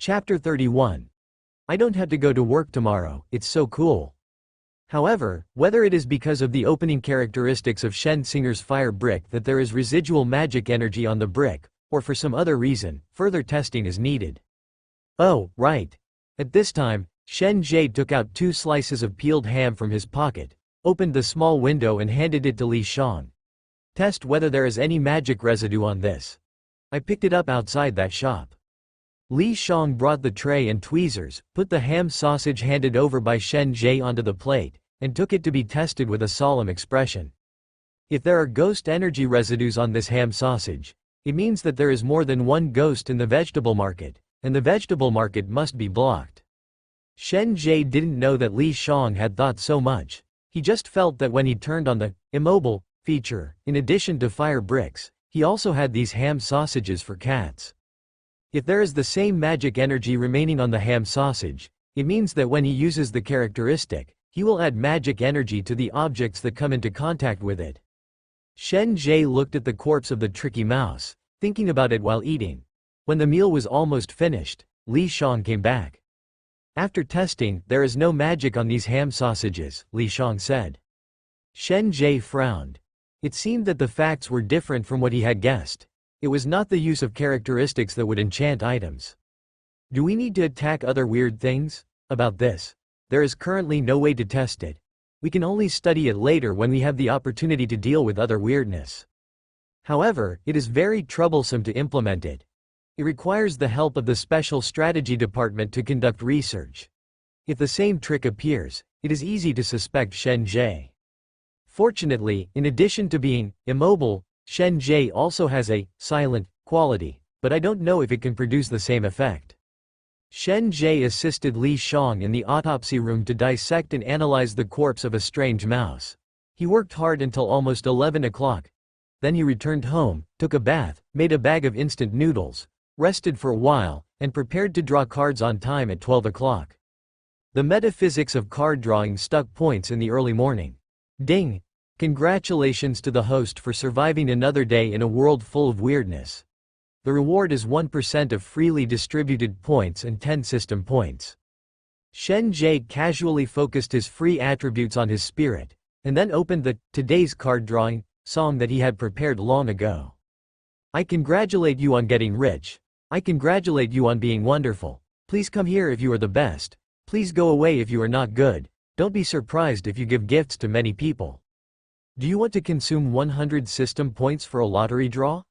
Chapter 31. I don't have to go to work tomorrow, it's so cool. However, whether it is because of the opening characteristics of Shen Singer's fire brick that there is residual magic energy on the brick, or for some other reason, further testing is needed. Oh, right. At this time, Shen Jie took out 2 slices of peeled ham from his pocket, opened the small window and handed it to Li Shang. Test whether there is any magic residue on this. I picked it up outside that shop. Li Shang brought the tray and tweezers, put the ham sausage handed over by Shen Jie onto the plate, and took it to be tested with a solemn expression. If there are ghost energy residues on this ham sausage, it means that there is more than one ghost in the vegetable market, and the vegetable market must be blocked. Shen Jie didn't know that Li Shang had thought so much. He just felt that when he turned on the immobile feature, in addition to fire bricks, he also had these ham sausages for cats. If there is the same magic energy remaining on the ham sausage, it means that when he uses the characteristic, he will add magic energy to the objects that come into contact with it. Shen Jie looked at the corpse of the tricky mouse, thinking about it while eating. When the meal was almost finished, Li Shang came back. After testing, there is no magic on these ham sausages, Li Shang said. Shen Jie frowned. It seemed that the facts were different from what he had guessed. It was not the use of characteristics that would enchant items. Do we need to attack other weird things? About this, there is currently no way to test it. We can only study it later when we have the opportunity to deal with other weirdness. However, it is very troublesome to implement it. It requires the help of the Special Strategy Department to conduct research. If the same trick appears, it is easy to suspect Shen Jie. Fortunately, in addition to being immobile, Shen Jie also has a silent quality, but I don't know if it can produce the same effect. Shen Jie assisted Li Shang in the autopsy room to dissect and analyze the corpse of a strange mouse. He worked hard until almost 11 o'clock. Then he returned home, took a bath, made a bag of instant noodles, rested for a while, and prepared to draw cards on time at 12 o'clock. The metaphysics of card drawing stuck points in the early morning. Ding! Congratulations to the host for surviving another day in a world full of weirdness. The reward is 1% of freely distributed points and 10 system points. Shen Jie casually focused his free attributes on his spirit, and then opened the Today's Card Drawing song that he had prepared long ago. I congratulate you on getting rich. I congratulate you on being wonderful. Please come here if you are the best. Please go away if you are not good. Don't be surprised if you give gifts to many people. Do you want to consume 100 system points for a lottery draw?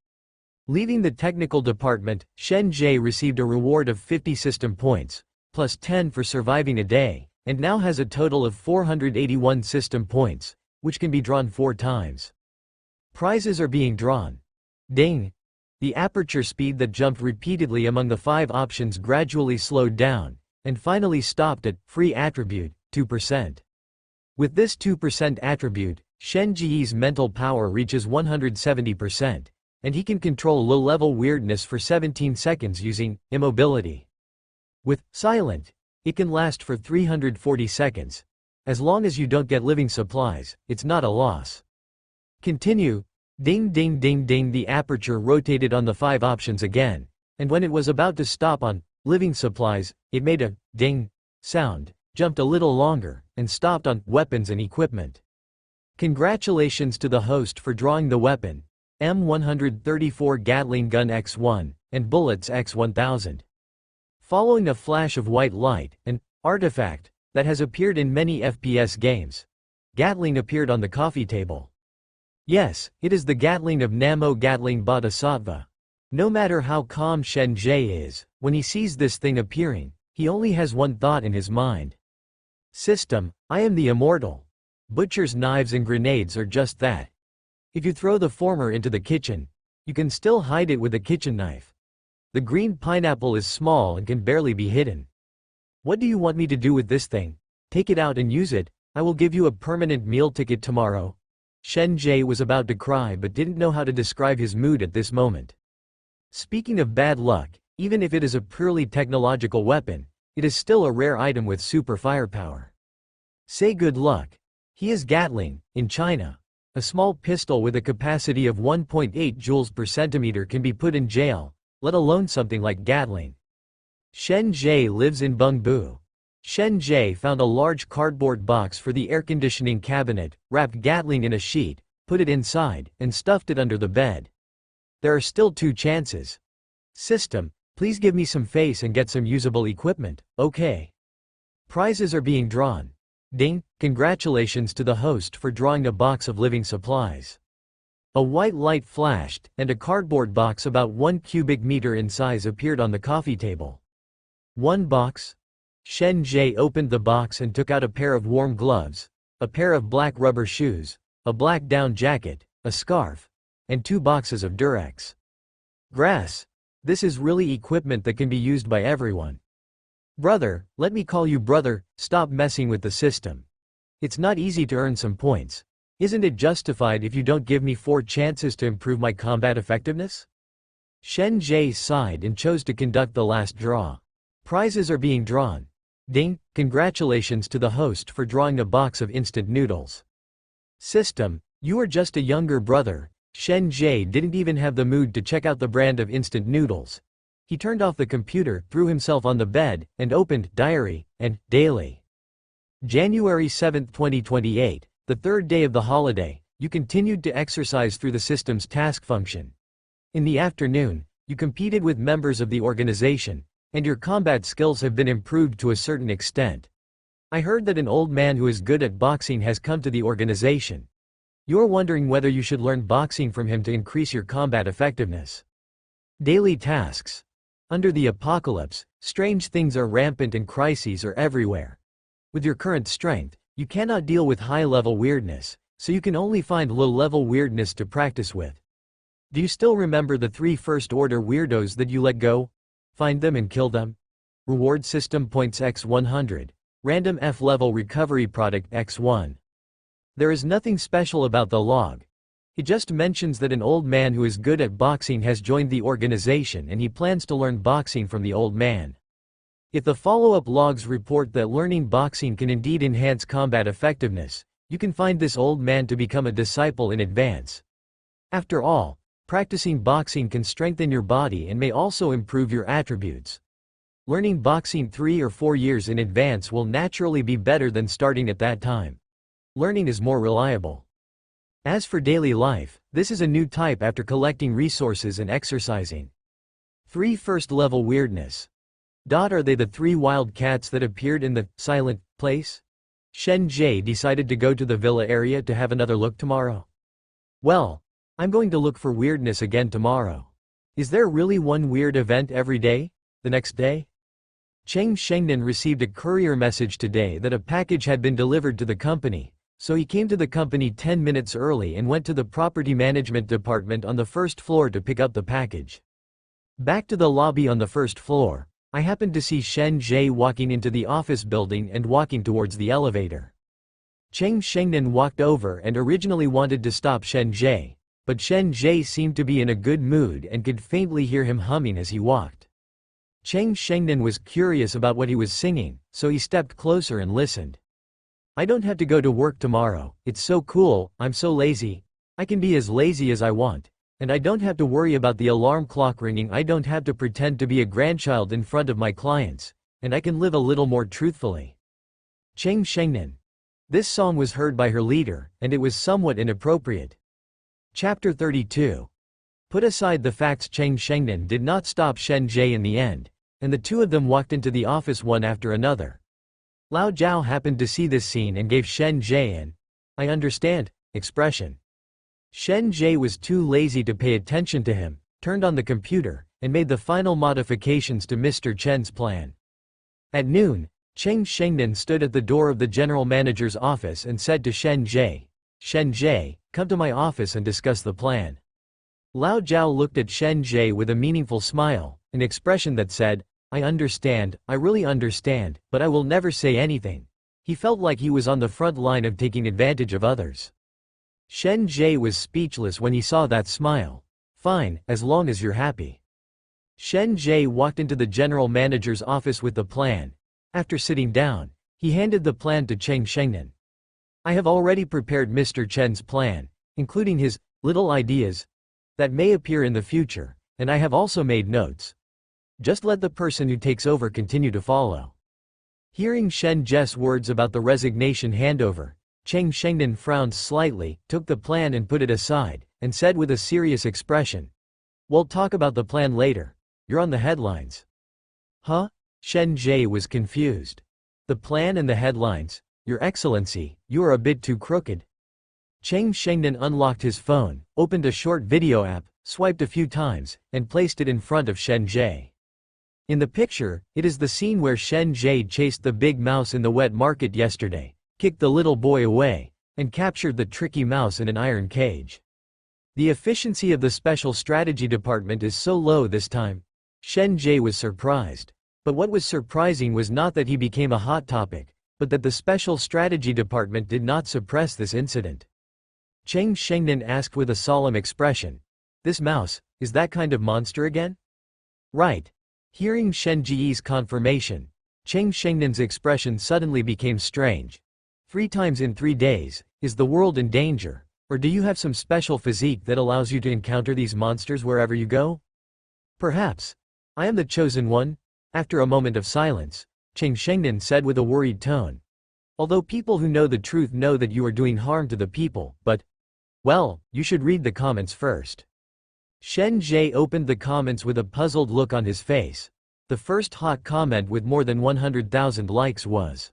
Leaving the technical department, Shen Jie received a reward of 50 system points, plus 10 for surviving a day, and now has a total of 481 system points, which can be drawn 4 times. Prizes are being drawn. Ding! The aperture speed that jumped repeatedly among the 5 options gradually slowed down, and finally stopped at free attribute, 2%. With this 2% attribute, Shen Jie's mental power reaches 170%, and he can control low-level weirdness for 17 seconds using immobility. With silent, it can last for 340 seconds. As long as you don't get living supplies, it's not a loss. Continue. Ding ding ding ding. The aperture rotated on the 5 options again, and when it was about to stop on living supplies, it made a ding sound, jumped a little longer, and stopped on weapons and equipment. Congratulations to the host for drawing the weapon, M134 Gatling Gun X1, and bullets X1000. Following a flash of white light, an artifact that has appeared in many FPS games, Gatling appeared on the coffee table. Yes, it is the Gatling of Namo Gatling Bodhisattva. No matter how calm Shen Jie is, when he sees this thing appearing, he only has one thought in his mind. System, I am the immortal. Butcher's knives and grenades are just that. If you throw the former into the kitchen, you can still hide it with a kitchen knife. The green pineapple is small and can barely be hidden. What do you want me to do with this thing? Take it out and use it. I will give you a permanent meal ticket tomorrow. Shen Jie was about to cry but didn't know how to describe his mood at this moment. Speaking of bad luck, even if it is a purely technological weapon, it is still a rare item with super firepower. Say good luck. He is Gatling, in China. A small pistol with a capacity of 1.8 joules per centimeter can be put in jail, let alone something like Gatling. Shen Jie lives in Bengbu. Shen Jie found a large cardboard box for the air conditioning cabinet, wrapped Gatling in a sheet, put it inside, and stuffed it under the bed. There are still 2 chances. System, please give me some face and get some usable equipment, okay? Prizes are being drawn. Ding, congratulations to the host for drawing a box of living supplies. A white light flashed, and a cardboard box about 1 cubic meter in size appeared on the coffee table. 1 box? Shen Jie opened the box and took out a pair of warm gloves, a pair of black rubber shoes, a black down jacket, a scarf, and 2 boxes of Durex. Grass. This is really equipment that can be used by everyone. Brother, let me call you brother, stop messing with the system. It's not easy to earn some points. Isn't it justified if you don't give me 4 chances to improve my combat effectiveness? Shen Jie sighed and chose to conduct the last draw. Prizes are being drawn. Ding, congratulations to the host for drawing a box of instant noodles. System, you are just a younger brother. Shen Jie didn't even have the mood to check out the brand of instant noodles. He turned off the computer, threw himself on the bed, and opened Diary and Daily. January 7, 2028, the 3rd day of the holiday, you continued to exercise through the system's task function. In the afternoon, you competed with members of the organization, and your combat skills have been improved to a certain extent. I heard that an old man who is good at boxing has come to the organization. You're wondering whether you should learn boxing from him to increase your combat effectiveness. Daily tasks. Under the apocalypse, strange things are rampant and crises are everywhere. With your current strength, you cannot deal with high-level weirdness, so you can only find low-level weirdness to practice with. Do you still remember the 3 first-order weirdos that you let go? Find them and kill them. Reward system points x100. Random F-level recovery product x1. There is nothing special about the log. It just mentions that an old man who is good at boxing has joined the organization and he plans to learn boxing from the old man. If the follow-up logs report that learning boxing can indeed enhance combat effectiveness, you can find this old man to become a disciple in advance. After all, practicing boxing can strengthen your body and may also improve your attributes. Learning boxing 3 or 4 years in advance will naturally be better than starting at that time. Learning is more reliable. As for daily life, this is a new type after collecting resources and exercising. 3 first-level weirdness. Are they the 3 wild cats that appeared in the silent place? Shen Jie decided to go to the villa area to have another look tomorrow. Well, I'm going to look for weirdness again tomorrow. Is there really one weird event every day? The next day? Cheng Shengnan received a courier message today that a package had been delivered to the company. So he came to the company 10 minutes early and went to the property management department on the 1st floor to pick up the package. Back to the lobby on the 1st floor, I happened to see Shen Jie walking into the office building and walking towards the elevator. Cheng Shengnan walked over and originally wanted to stop Shen Jie, but Shen Jie seemed to be in a good mood and could faintly hear him humming as he walked. Cheng Shengnan was curious about what he was singing, so he stepped closer and listened. I don't have to go to work tomorrow, it's so cool, I'm so lazy. I can be as lazy as I want. And I don't have to worry about the alarm clock ringing, I don't have to pretend to be a grandchild in front of my clients, and I can live a little more truthfully. Cheng Shengnan. This song was heard by her leader, and it was somewhat inappropriate. Chapter 32. Put aside the facts, Cheng Shengnan did not stop Shen Jie in the end, and the 2 of them walked into the office one after another. Lao Zhao happened to see this scene and gave Shen Jie an "I understand" expression. Shen Jie was too lazy to pay attention to him, turned on the computer, and made the final modifications to Mr. Chen's plan. At noon, Cheng Shengnan stood at the door of the general manager's office and said to Shen Jie, come to my office and discuss the plan. Lao Zhao looked at Shen Jie with a meaningful smile, an expression that said, I understand, I really understand, but I will never say anything. He felt like he was on the front line of taking advantage of others. Shen Jie was speechless when he saw that smile. Fine, as long as you're happy. Shen Jie walked into the general manager's office with the plan. After sitting down, he handed the plan to Cheng Shengnan. I have already prepared Mr. Chen's plan, including his little ideas that may appear in the future, and I have also made notes. Just let the person who takes over continue to follow. Hearing Shen Jie's words about the resignation handover, Cheng Shengnan frowned slightly, took the plan and put it aside, and said with a serious expression, "We'll talk about the plan later. You're on the headlines." Huh? Shen Jie was confused. The plan and the headlines? Your Excellency, you are a bit too crooked. Cheng Shengnan unlocked his phone, opened a short video app, swiped a few times, and placed it in front of Shen Jie. In the picture, it is the scene where Shen Jie chased the big mouse in the wet market yesterday, kicked the little boy away, and captured the tricky mouse in an iron cage. The efficiency of the Special Strategy Department is so low this time. Shen Jie was surprised. But what was surprising was not that he became a hot topic, but that the Special Strategy Department did not suppress this incident. Cheng Shengnan asked with a solemn expression, "This mouse, is that kind of monster again?" "Right." Hearing Shen Jie's confirmation, Cheng Shengnan's expression suddenly became strange. "3 times in 3 days, is the world in danger? Or do you have some special physique that allows you to encounter these monsters wherever you go?" "Perhaps. I am the chosen one." After a moment of silence, Cheng Shengnan said with a worried tone, "Although people who know the truth know that you are doing harm to the people, but, well, you should read the comments first." Shen Jie opened the comments with a puzzled look on his face. The first hot comment with more than 100,000 likes was,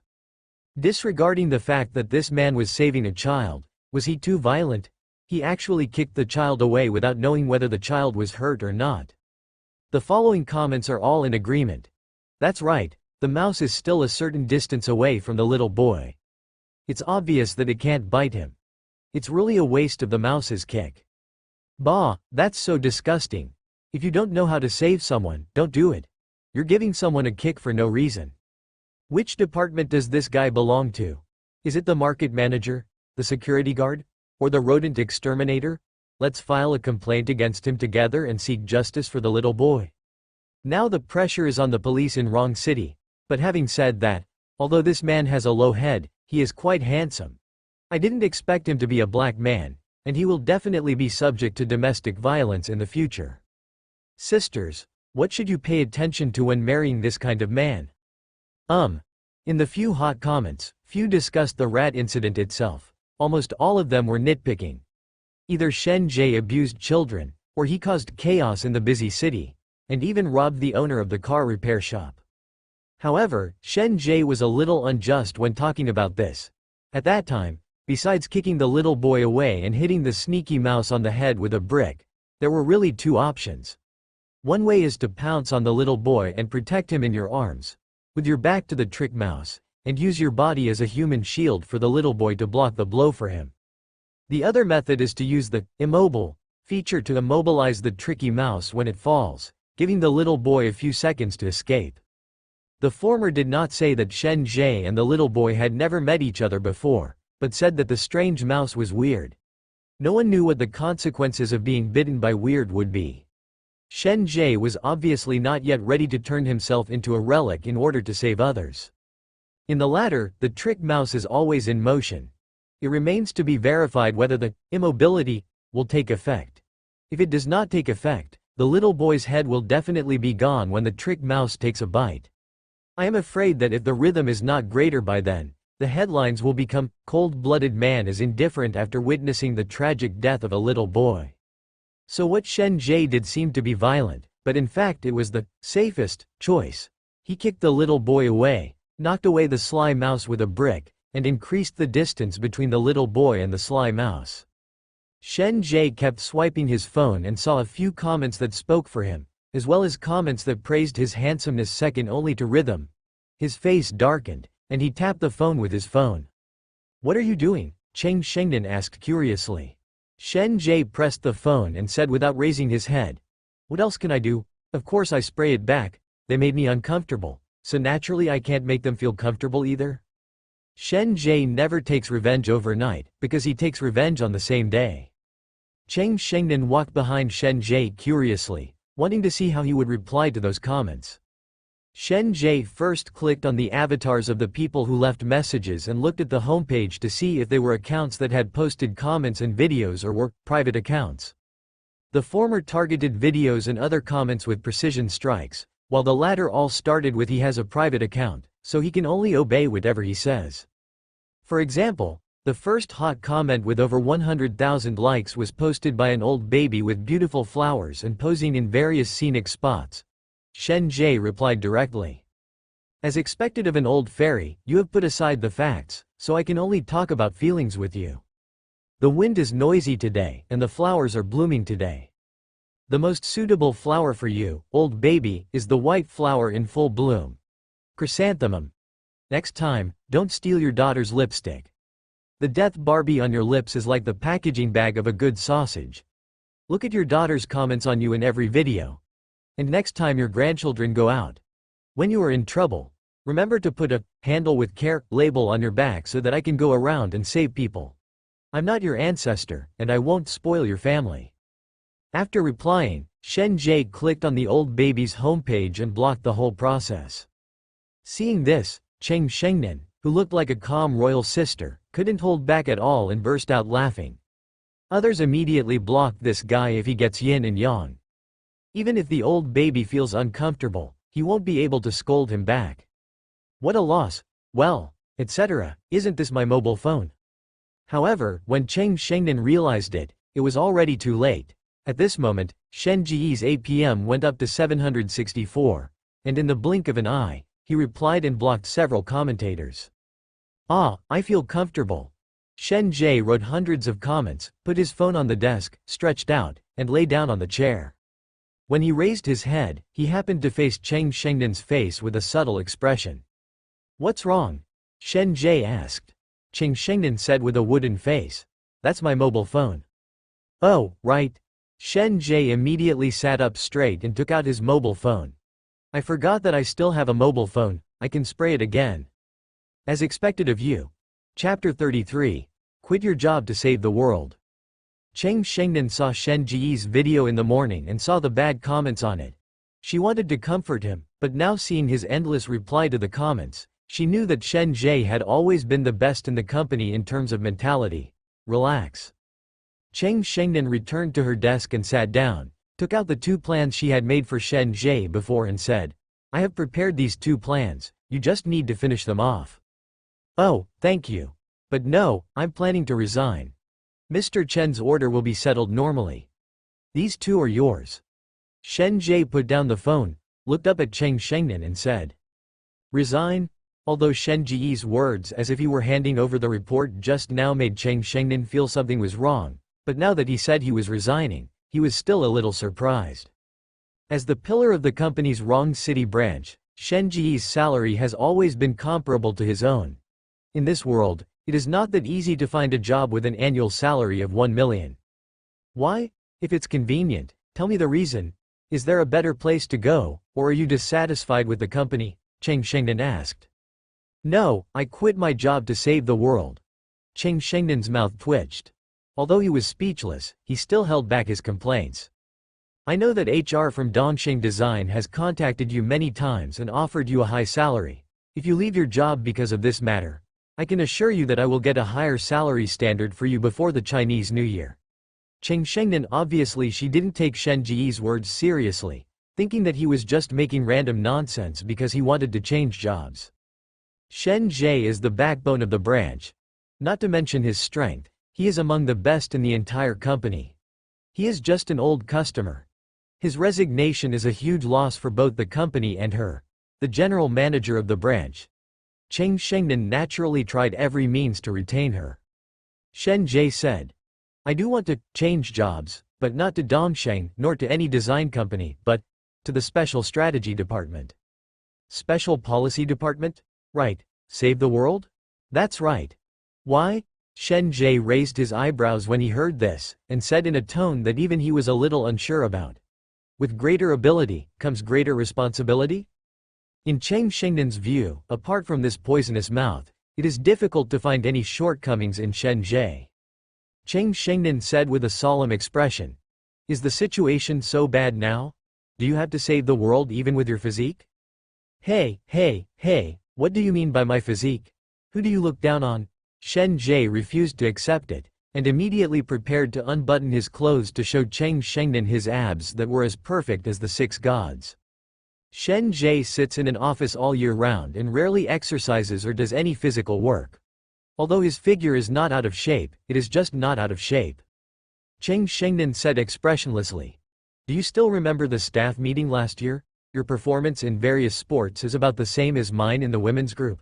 "Disregarding the fact that this man was saving a child, was he too violent? He actually kicked the child away without knowing whether the child was hurt or not." The following comments are all in agreement. "That's right, the mouse is still a certain distance away from the little boy. It's obvious that it can't bite him. It's really a waste of the mouse's kick. Bah, that's so disgusting. If you don't know how to save someone, don't do it. You're giving someone a kick for no reason. Which department does this guy belong to? Is it the market manager, the security guard, or the rodent exterminator? Let's file a complaint against him together and seek justice for the little boy." Now the pressure is on the police in Wrong City, but having said that, although this man has a low head, he is quite handsome. I didn't expect him to be a black man, and he will definitely be subject to domestic violence in the future. Sisters, what should you pay attention to when marrying this kind of man? In the few hot comments, few discussed the rat incident itself. Almost all of them were nitpicking. Either Shen Jie abused children, or he caused chaos in the busy city, and even robbed the owner of the car repair shop. However, Shen Jie was a little unjust when talking about this. At that time, besides kicking the little boy away and hitting the sneaky mouse on the head with a brick, there were really 2 options. One way is to pounce on the little boy and protect him in your arms, with your back to the trick mouse, and use your body as a human shield for the little boy to block the blow for him. The other method is to use the immobile feature to immobilize the tricky mouse when it falls, giving the little boy a few seconds to escape. The former did not say that Shen Jie and the little boy had never met each other before, but said that the strange mouse was weird. No one knew what the consequences of being bitten by weird would be. Shen Jie was obviously not yet ready to turn himself into a relic in order to save others. In the latter, the trick mouse is always in motion. It remains to be verified whether the immobility will take effect. If it does not take effect, the little boy's head will definitely be gone when the trick mouse takes a bite. I am afraid that if the rhythm is not greater by then, the headlines will become, "Cold-blooded man is indifferent after witnessing the tragic death of a little boy." So what Shen Jie did seemed to be violent, but in fact it was the safest choice. He kicked the little boy away, knocked away the sly mouse with a brick, and increased the distance between the little boy and the sly mouse. Shen Jie kept swiping his phone and saw a few comments that spoke for him, as well as comments that praised his handsomeness second only to rhythm. His face darkened, and he tapped the phone with his phone. "What are you doing?" Cheng Shengnan asked curiously. Shen Jie pressed the phone and said without raising his head, "What else can I do? Of course I spray it back. They made me uncomfortable, so naturally I can't make them feel comfortable either." Shen Jie never takes revenge overnight, because he takes revenge on the same day. Cheng Shengnan walked behind Shen Jie curiously, wanting to see how he would reply to those comments. Shen Jie first clicked on the avatars of the people who left messages and looked at the homepage to see if they were accounts that had posted comments and videos or were private accounts. The former targeted videos and other comments with precision strikes, while the latter all started with he has a private account, so he can only obey whatever he says. For example, the first hot comment with over 100,000 likes was posted by an old baby with beautiful flowers and posing in various scenic spots. Shen Jie replied directly. As expected of an old fairy, you have put aside the facts, so I can only talk about feelings with you. The wind is noisy today, and the flowers are blooming today. The most suitable flower for you, old baby, is the white flower in full bloom. Chrysanthemum. Next time, don't steal your daughter's lipstick. The death Barbie on your lips is like the packaging bag of a good sausage. Look at your daughter's comments on you in every video. And next time your grandchildren go out, when you are in trouble, remember to put a "handle with care" label on your back so that I can go around and save people. I'm not your ancestor, and I won't spoil your family. After replying, Shen Jie clicked on the old baby's homepage and blocked the whole process. Seeing this, Cheng Shengnan, who looked like a calm royal sister, couldn't hold back at all and burst out laughing. Others immediately blocked this guy if he gets yin and yang. Even if the old baby feels uncomfortable, he won't be able to scold him back. What a loss, well, etc., isn't this my mobile phone? However, when Cheng Shengnan realized it, it was already too late. At this moment, Shen Jie's APM went up to 764, and in the blink of an eye, he replied and blocked several commentators. Ah, I feel comfortable. Shen Jie wrote hundreds of comments, put his phone on the desk, stretched out, and lay down on the chair. When he raised his head, he happened to face Cheng Shengdan's face with a subtle expression. What's wrong? Shen Jie asked. Cheng Shengdan said with a wooden face. That's my mobile phone. Oh, right. Shen Jie immediately sat up straight and took out his mobile phone. I forgot that I still have a mobile phone, I can spray it again. As expected of you. Chapter 33. Quit your job to save the world. Cheng Shengnan saw Shen Jie's video in the morning and saw the bad comments on it. She wanted to comfort him, but now seeing his endless reply to the comments, she knew that Shen Jie had always been the best in the company in terms of mentality. Relax. Cheng Shengnan returned to her desk and sat down, took out the 2 plans she had made for Shen Jie before and said, I have prepared these 2 plans, you just need to finish them off. Oh, thank you. But no, I'm planning to resign. Mr. Chen's order will be settled normally. These 2 are yours. Shen Jie put down the phone, looked up at Cheng Shengnan and said, Resign? Although Shen Jie's words as if he were handing over the report just now made Cheng Shengnan feel something was wrong, but now that he said he was resigning, he was still a little surprised. As the pillar of the company's Rong City branch, Shen Jie's salary has always been comparable to his own. In this world, it is not that easy to find a job with an annual salary of 1 million. Why? If it's convenient, tell me the reason. Is there a better place to go, or are you dissatisfied with the company? Cheng Shengnan asked. No, I quit my job to save the world. Cheng Shengnan's mouth twitched. Although he was speechless, he still held back his complaints. I know that HR from Dongsheng Design has contacted you many times and offered you a high salary. If you leave your job because of this matter, I can assure you that I will get a higher salary standard for you before the Chinese New Year. Cheng Shengnan obviously she didn't take Shen Jie's words seriously, thinking that he was just making random nonsense because he wanted to change jobs. Shen Jie is the backbone of the branch. Not to mention his strength. He is among the best in the entire company. He is just an old customer. His resignation is a huge loss for both the company and her, the general manager of the branch. Cheng Shengnan naturally tried every means to retain her. Shen Jie said, I do want to change jobs, but not to Dongsheng nor to any design company, but to the Special Strategy Department. Special Policy Department? Right, save the world? That's right. Why? Shen Jie raised his eyebrows when he heard this, and said in a tone that even he was a little unsure about. With greater ability, comes greater responsibility? In Cheng Shengnan's view, apart from this poisonous mouth, it is difficult to find any shortcomings in Shen Jie. Cheng Shengnan said with a solemn expression, Is the situation so bad now? Do you have to save the world even with your physique? Hey, what do you mean by my physique? Who do you look down on? Shen Jie refused to accept it, and immediately prepared to unbutton his clothes to show Cheng Shengnan his abs that were as perfect as the 6 gods. Shen Jie sits in an office all year round and rarely exercises or does any physical work. Although his figure is not out of shape, it is just not out of shape. Cheng Shengnan said expressionlessly. Do you still remember the staff meeting last year? Your performance in various sports is about the same as mine in the women's group.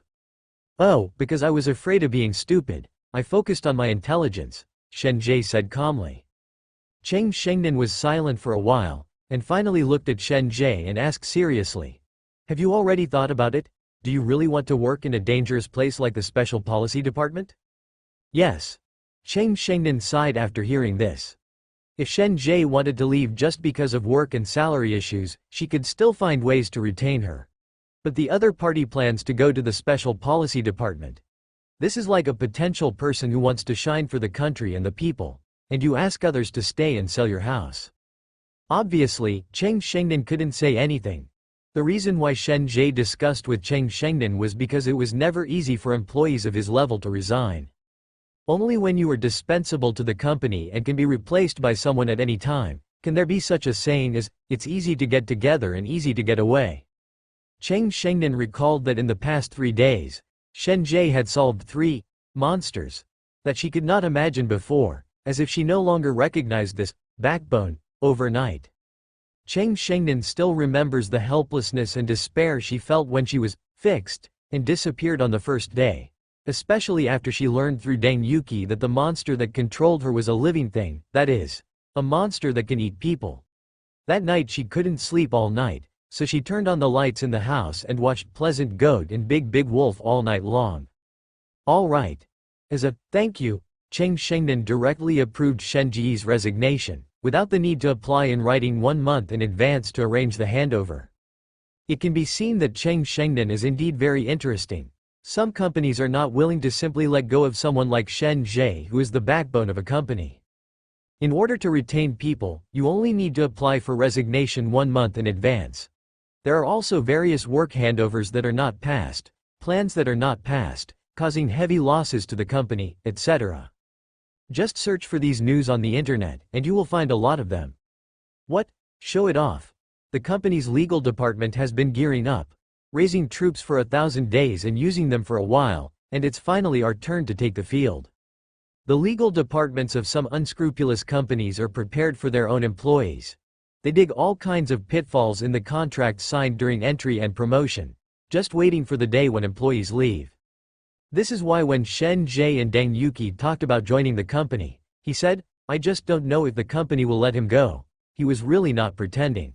Oh, because I was afraid of being stupid, I focused on my intelligence, Shen Jie said calmly. Cheng Shengnan was silent for a while, and finally looked at Shen Jie and asked seriously. Have you already thought about it? Do you really want to work in a dangerous place like the Special Policy Department? Yes. Cheng Shengnan sighed after hearing this. If Shen Jie wanted to leave just because of work and salary issues, she could still find ways to retain her. But the other party plans to go to the Special Policy Department. This is like a potential person who wants to shine for the country and the people, and you ask others to stay and sell your house. Obviously, Cheng Shengnan couldn't say anything. The reason why Shen Jie discussed with Cheng Shengnan was because it was never easy for employees of his level to resign. Only when you are dispensable to the company and can be replaced by someone at any time, can there be such a saying as, it's easy to get together and easy to get away. Cheng Shengnan recalled that in the past 3 days, Shen Jie had solved 3 monsters that she could not imagine before, as if she no longer recognized this backbone overnight. Cheng Shengnan still remembers the helplessness and despair she felt when she was fixed and disappeared on the first day, especially after she learned through Deng Yuki that the monster that controlled her was a living thing, that is, a monster that can eat people. That night she couldn't sleep all night, so she turned on the lights in the house and watched Pleasant Goat and Big Wolf all night long. All right. As a thank you, Cheng Shengnan directly approved Shen Jie's resignation, without the need to apply in writing 1 month in advance to arrange the handover. It can be seen that Cheng Shengnan is indeed very interesting. Some companies are not willing to simply let go of someone like Shen Jie, who is the backbone of a company. In order to retain people, you only need to apply for resignation 1 month in advance. There are also various work handovers that are not passed, plans that are not passed, causing heavy losses to the company, etc. Just search for these news on the internet, and you will find a lot of them. What? Show it off. The company's legal department has been gearing up, raising troops for 1,000 days and using them for a while, and it's finally our turn to take the field. The legal departments of some unscrupulous companies are prepared for their own employees. They dig all kinds of pitfalls in the contracts signed during entry and promotion, just waiting for the day when employees leave. This is why when Shen Jie and Deng Yuki talked about joining the company, he said, I just don't know if the company will let him go. He was really not pretending.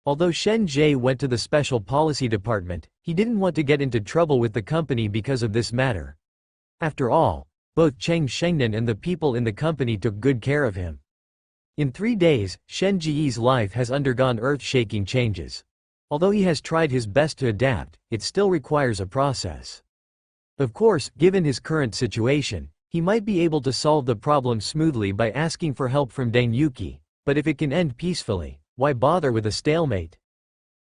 Although Shen Jie went to the Special Policy Department, he didn't want to get into trouble with the company because of this matter. After all, both Cheng Shengnan and the people in the company took good care of him. In 3 days, Shen Jie's life has undergone earth-shaking changes. Although he has tried his best to adapt, it still requires a process. Of course, given his current situation, he might be able to solve the problem smoothly by asking for help from Deng Yuki, but if it can end peacefully, why bother with a stalemate?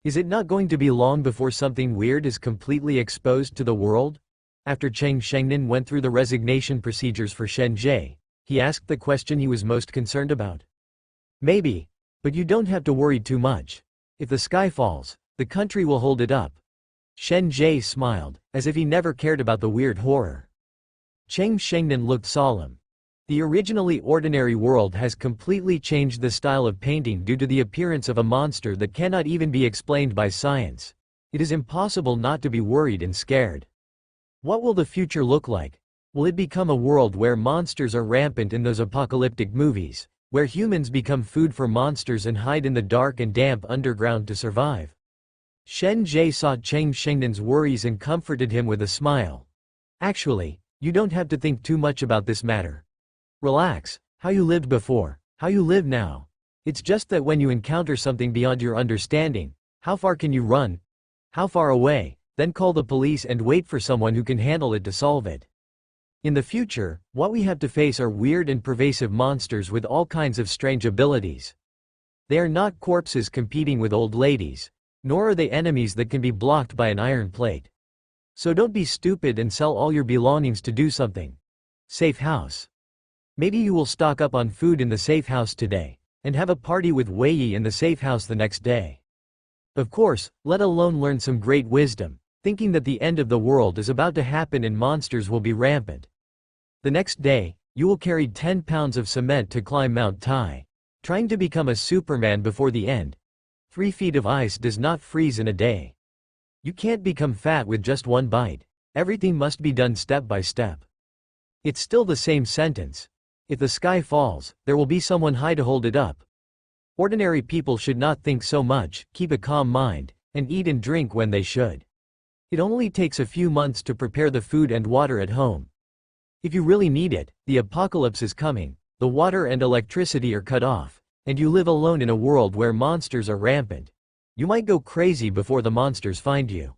Is it not going to be long before something weird is completely exposed to the world? After Cheng Shengnan went through the resignation procedures for Shen Jie, he asked the question he was most concerned about. Maybe. But you don't have to worry too much. If the sky falls, the country will hold it up. Shen Jie smiled, as if he never cared about the weird horror. Cheng Shengnan looked solemn. The originally ordinary world has completely changed the style of painting due to the appearance of a monster that cannot even be explained by science. It is impossible not to be worried and scared. What will the future look like? Will it become a world where monsters are rampant in those apocalyptic movies, where humans become food for monsters and hide in the dark and damp underground to survive? Shen Jie saw Cheng Shengnan's worries and comforted him with a smile. Actually, you don't have to think too much about this matter. Relax, how you lived before, how you live now. It's just that when you encounter something beyond your understanding, how far can you run? How far away? Then call the police and wait for someone who can handle it to solve it. In the future, what we have to face are weird and pervasive monsters with all kinds of strange abilities. They are not corpses competing with old ladies, nor are they enemies that can be blocked by an iron plate. So don't be stupid and sell all your belongings to do something. Safe house. Maybe you will stock up on food in the safe house today, and have a party with Wei Yi in the safe house the next day. Of course, let alone learn some great wisdom, thinking that the end of the world is about to happen and monsters will be rampant. The next day, you will carry 10 pounds of cement to climb Mount Tai, trying to become a Superman before the end. 3 feet of ice does not freeze in a day. You can't become fat with just one bite. Everything must be done step by step. It's still the same sentence. If the sky falls, there will be someone high to hold it up. Ordinary people should not think so much, keep a calm mind, and eat and drink when they should. It only takes a few months to prepare the food and water at home. If you really need it, the apocalypse is coming, the water and electricity are cut off, and you live alone in a world where monsters are rampant. You might go crazy before the monsters find you.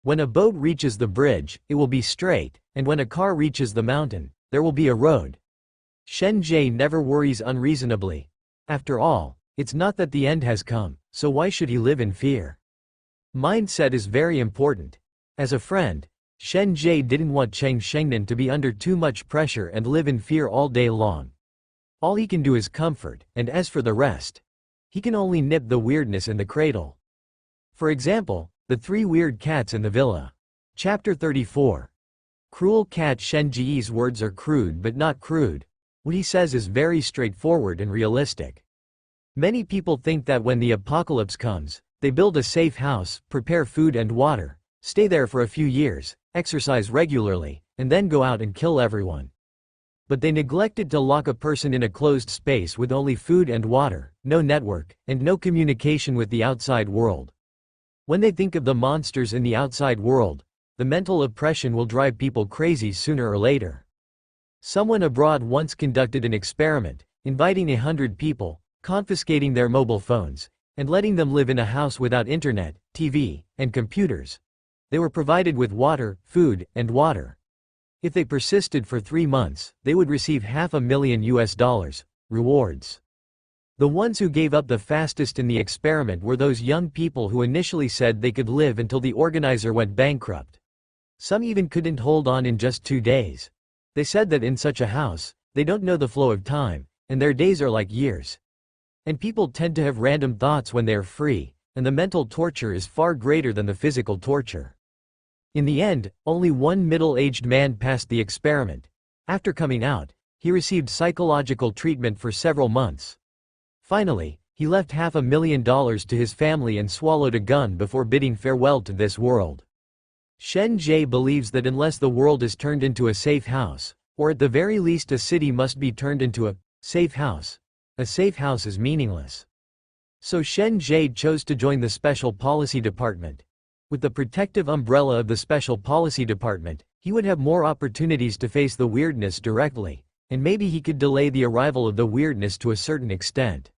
When a boat reaches the bridge, it will be straight, and when a car reaches the mountain, there will be a road. Shen Jie never worries unreasonably. After all, it's not that the end has come, so why should he live in fear? Mindset is very important. As a friend, Shen Jie didn't want Cheng Shengnan to be under too much pressure and live in fear all day long. All he can do is comfort, and as for the rest, he can only nip the weirdness in the cradle. For example, the 3 weird cats in the villa. Chapter 34. Cruel cat. Shen Jie's words are crude but not crude. What he says is very straightforward and realistic. Many people think that when the apocalypse comes, they build a safe house, prepare food and water, stay there for a few years, exercise regularly, and then go out and kill everyone. But they neglected to lock a person in a closed space with only food and water, no network, and no communication with the outside world. When they think of the monsters in the outside world, the mental oppression will drive people crazy sooner or later. Someone abroad once conducted an experiment, inviting 100 people, confiscating their mobile phones, and letting them live in a house without internet, TV, and computers. They were provided with water, food, and water. If they persisted for 3 months, they would receive $500,000 rewards. The ones who gave up the fastest in the experiment were those young people who initially said they could live until the organizer went bankrupt. Some even couldn't hold on in just 2 days. They said that in such a house, they don't know the flow of time, and their days are like years. And people tend to have random thoughts when they are free, and the mental torture is far greater than the physical torture. In the end, only one middle-aged man passed the experiment. After coming out, he received psychological treatment for several months. Finally, he left $500,000 to his family and swallowed a gun before bidding farewell to this world. Shen Jie believes that unless the world is turned into a safe house, or at the very least a city must be turned into a safe house is meaningless. So Shen Jie chose to join the Special Policy Department. With the protective umbrella of the Special Policy Department, he would have more opportunities to face the weirdness directly, and maybe he could delay the arrival of the weirdness to a certain extent.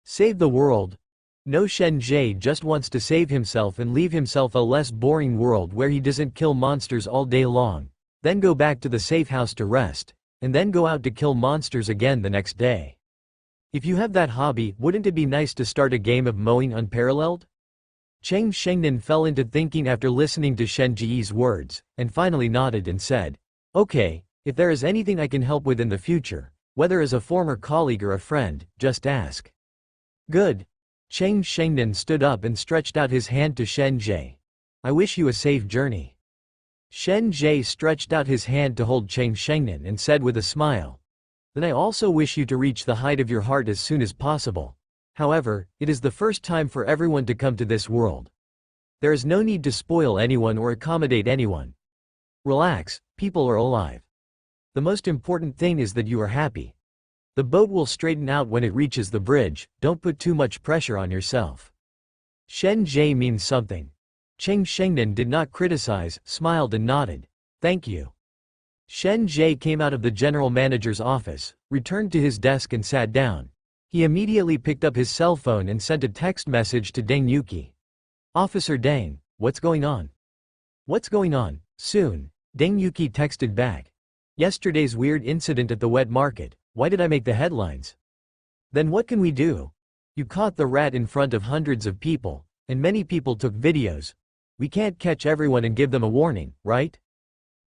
Save the world? No, Shen Jie just wants to save himself and leave himself a less boring world where he doesn't kill monsters all day long, then go back to the safe house to rest, and then go out to kill monsters again the next day. If you have that hobby, wouldn't it be nice to start a game of mowing unparalleled? Cheng Shengnan fell into thinking after listening to Shen Jie's words, and finally nodded and said, "Okay, if there is anything I can help with in the future, whether as a former colleague or a friend, just ask." Good. Cheng Shengnan stood up and stretched out his hand to Shen Jie. "I wish you a safe journey." Shen Jie stretched out his hand to hold Cheng Shengnan and said with a smile, "Then I also wish you to reach the height of your heart as soon as possible. However, it is the first time for everyone to come to this world. There is no need to spoil anyone or accommodate anyone. Relax, people are alive. The most important thing is that you are happy. The boat will straighten out when it reaches the bridge, don't put too much pressure on yourself." Shen Jie means something. Cheng Shengnan did not criticize, smiled and nodded. "Thank you." Shen Jie came out of the general manager's office, returned to his desk and sat down. He immediately picked up his cell phone and sent a text message to Deng Yuki. "Officer Deng, what's going on?" "What's going on, soon?" Deng Yuki texted back. "Yesterday's weird incident at the wet market, why did I make the headlines?" "Then what can we do? You caught the rat in front of hundreds of people, and many people took videos. We can't catch everyone and give them a warning, right?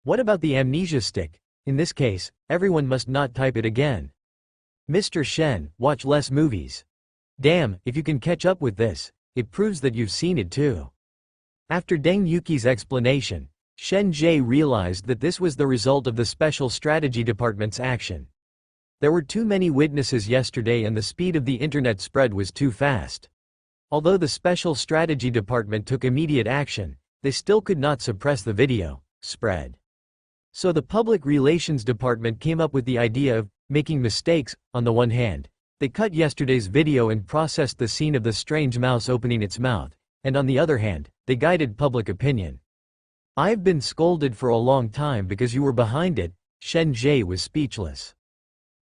What about the amnesia stick? In this case, everyone must not type it again. Mr. Shen, watch less movies. Damn, if you can catch up with this, it proves that you've seen it too. After Deng Yuki's explanation, Shen Jie realized that this was the result of the Special Strategy Department's action. There were too many witnesses yesterday and the speed of the internet spread was too fast. Although the Special Strategy Department took immediate action, they still could not suppress the video spread. So the Public Relations Department came up with the idea of making mistakes. On the one hand, they cut yesterday's video and processed the scene of the strange mouse opening its mouth, and on the other hand, they guided public opinion. "I've been scolded for a long time because you were behind it." Shen Jie was speechless.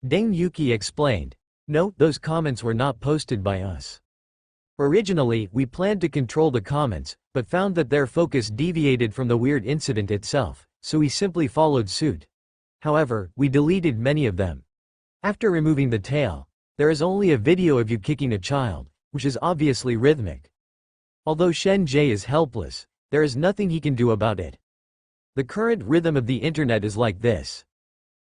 Deng Yuki explained, "No, those comments were not posted by us. Originally, we planned to control the comments, but found that their focus deviated from the weird incident itself, so we simply followed suit. However, we deleted many of them. After removing the tail, there is only a video of you kicking a child, which is obviously rhythmic." Although Shen Jie is helpless, there is nothing he can do about it. The current rhythm of the internet is like this.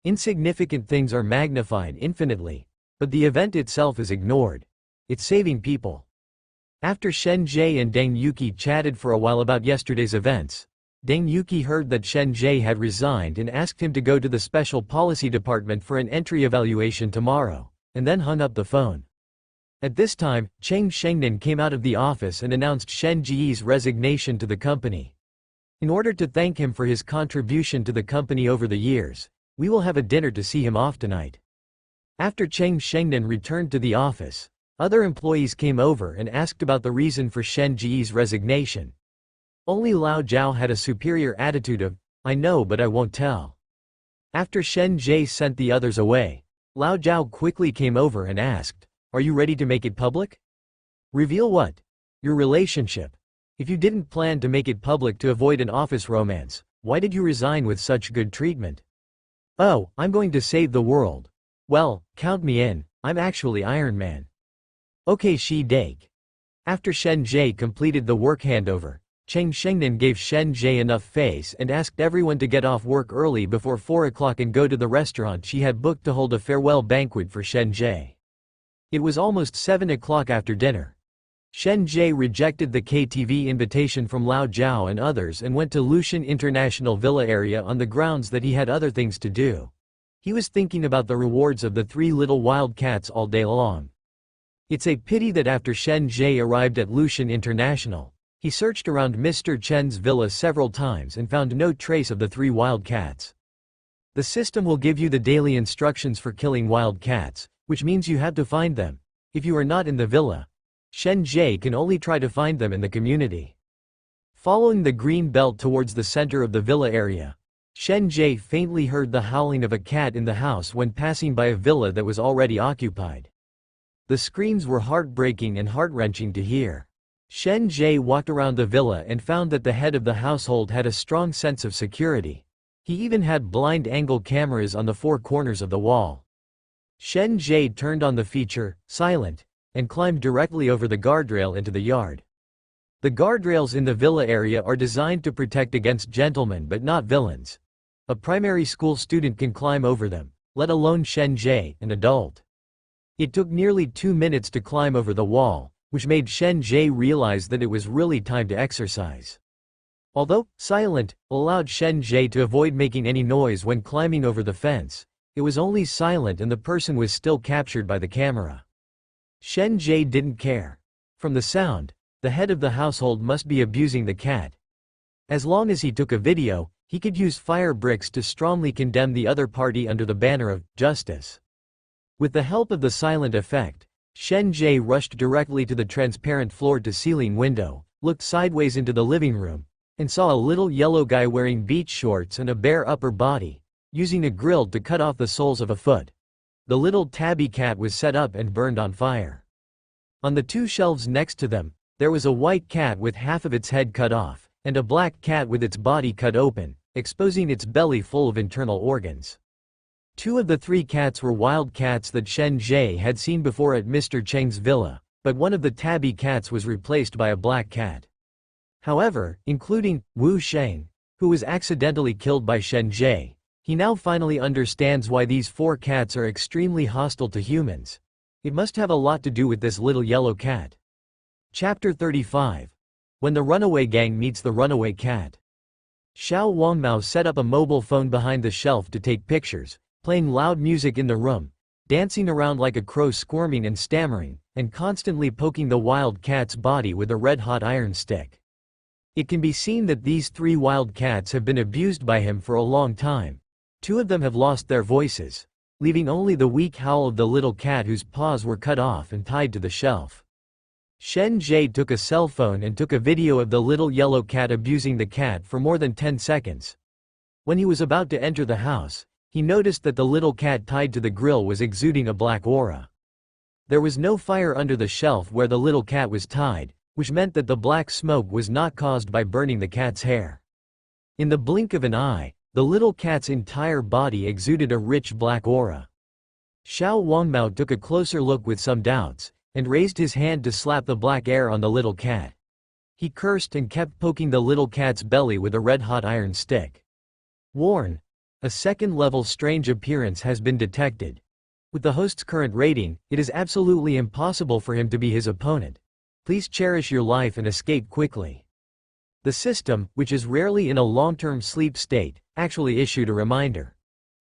Insignificant things are magnified infinitely, but the event itself is ignored. It's saving people. After Shen Jie and Deng Yuki chatted for a while about yesterday's events, Deng Yuki heard that Shen Jie had resigned and asked him to go to the Special Policy Department for an entry evaluation tomorrow, and then hung up the phone. At this time, Cheng Shengnan came out of the office and announced Shen Jie's resignation to the company. "In order to thank him for his contribution to the company over the years, we will have a dinner to see him off tonight." After Cheng Shengnan returned to the office, other employees came over and asked about the reason for Shen Jie's resignation. Only Lao Zhao had a superior attitude of, "I know but I won't tell." After Shen Jie sent the others away, Lao Zhao quickly came over and asked, "Are you ready to make it public?" "Reveal what?" "Your relationship. If you didn't plan to make it public to avoid an office romance, why did you resign with such good treatment?" "Oh, I'm going to save the world." "Well, count me in, I'm actually Iron Man." "Okay, Shi Dake." After Shen Jie completed the work handover, Cheng Shengnan gave Shen Jie enough face and asked everyone to get off work early before 4 o'clock and go to the restaurant she had booked to hold a farewell banquet for Shen Jie. It was almost 7 o'clock after dinner. Shen Jie rejected the KTV invitation from Lao Zhao and others and went to Lushan International Villa area on the grounds that he had other things to do. He was thinking about the rewards of the 3 little wild cats all day long. It's a pity that after Shen Jie arrived at Lushan International, he searched around Mr. Chen's villa several times and found no trace of the 3 wild cats. The system will give you the daily instructions for killing wild cats, which means you have to find them. If you are not in the villa, Shen Jie can only try to find them in the community. Following the green belt towards the center of the villa area, Shen Jie faintly heard the howling of a cat in the house when passing by a villa that was already occupied. The screams were heartbreaking and heart-wrenching to hear. Shen Jie walked around the villa and found that the head of the household had a strong sense of security. He even had blind-angle cameras on the 4 corners of the wall. Shen Jie turned on the feature, silent, and climbed directly over the guardrail into the yard. The guardrails in the villa area are designed to protect against gentlemen but not villains. A primary school student can climb over them, let alone Shen Jie, an adult. It took nearly 2 minutes to climb over the wall, which made Shen Jie realize that it was really time to exercise. Although silent allowed Shen Jie to avoid making any noise when climbing over the fence, it was only silent and the person was still captured by the camera. Shen Jie didn't care. From the sound, the head of the household must be abusing the cat. As long as he took a video, he could use fire bricks to strongly condemn the other party under the banner of justice. With the help of the silent effect, Shen Jie rushed directly to the transparent floor-to-ceiling window, looked sideways into the living room, and saw a little yellow guy wearing beach shorts and a bare upper body, using a grill to cut off the soles of a foot. The little tabby cat was set up and burned on fire. On the 2 shelves next to them, there was a white cat with half of its head cut off, and a black cat with its body cut open, exposing its belly full of internal organs. 2 of the 3 cats were wild cats that Shen Jie had seen before at Mr. Cheng's villa, but one of the tabby cats was replaced by a black cat. However, including Wu Sheng, who was accidentally killed by Shen Jie, he now finally understands why these 4 cats are extremely hostile to humans. It must have a lot to do with this little yellow cat. Chapter 35. When the runaway gang meets the runaway cat. Xiao Wangmao set up a mobile phone behind the shelf to take pictures, playing loud music in the room, dancing around like a crow, squirming and stammering, and constantly poking the wild cat's body with a red-hot iron stick. It can be seen that these 3 wild cats have been abused by him for a long time. 2 of them have lost their voices, leaving only the weak howl of the little cat whose paws were cut off and tied to the shelf. Shen Jie took a cell phone and took a video of the little yellow cat abusing the cat for more than 10 seconds. When he was about to enter the house, he noticed that the little cat tied to the grill was exuding a black aura. There was no fire under the shelf where the little cat was tied, which meant that the black smoke was not caused by burning the cat's hair. In the blink of an eye, the little cat's entire body exuded a rich black aura. Xiao Wangmao took a closer look with some doubts, and raised his hand to slap the black air on the little cat. He cursed and kept poking the little cat's belly with a red-hot iron stick. Warn. A second-level strange appearance has been detected. With the host's current rating, it is absolutely impossible for him to be his opponent. Please cherish your life and escape quickly. The system, which is rarely in a long-term sleep state, actually issued a reminder.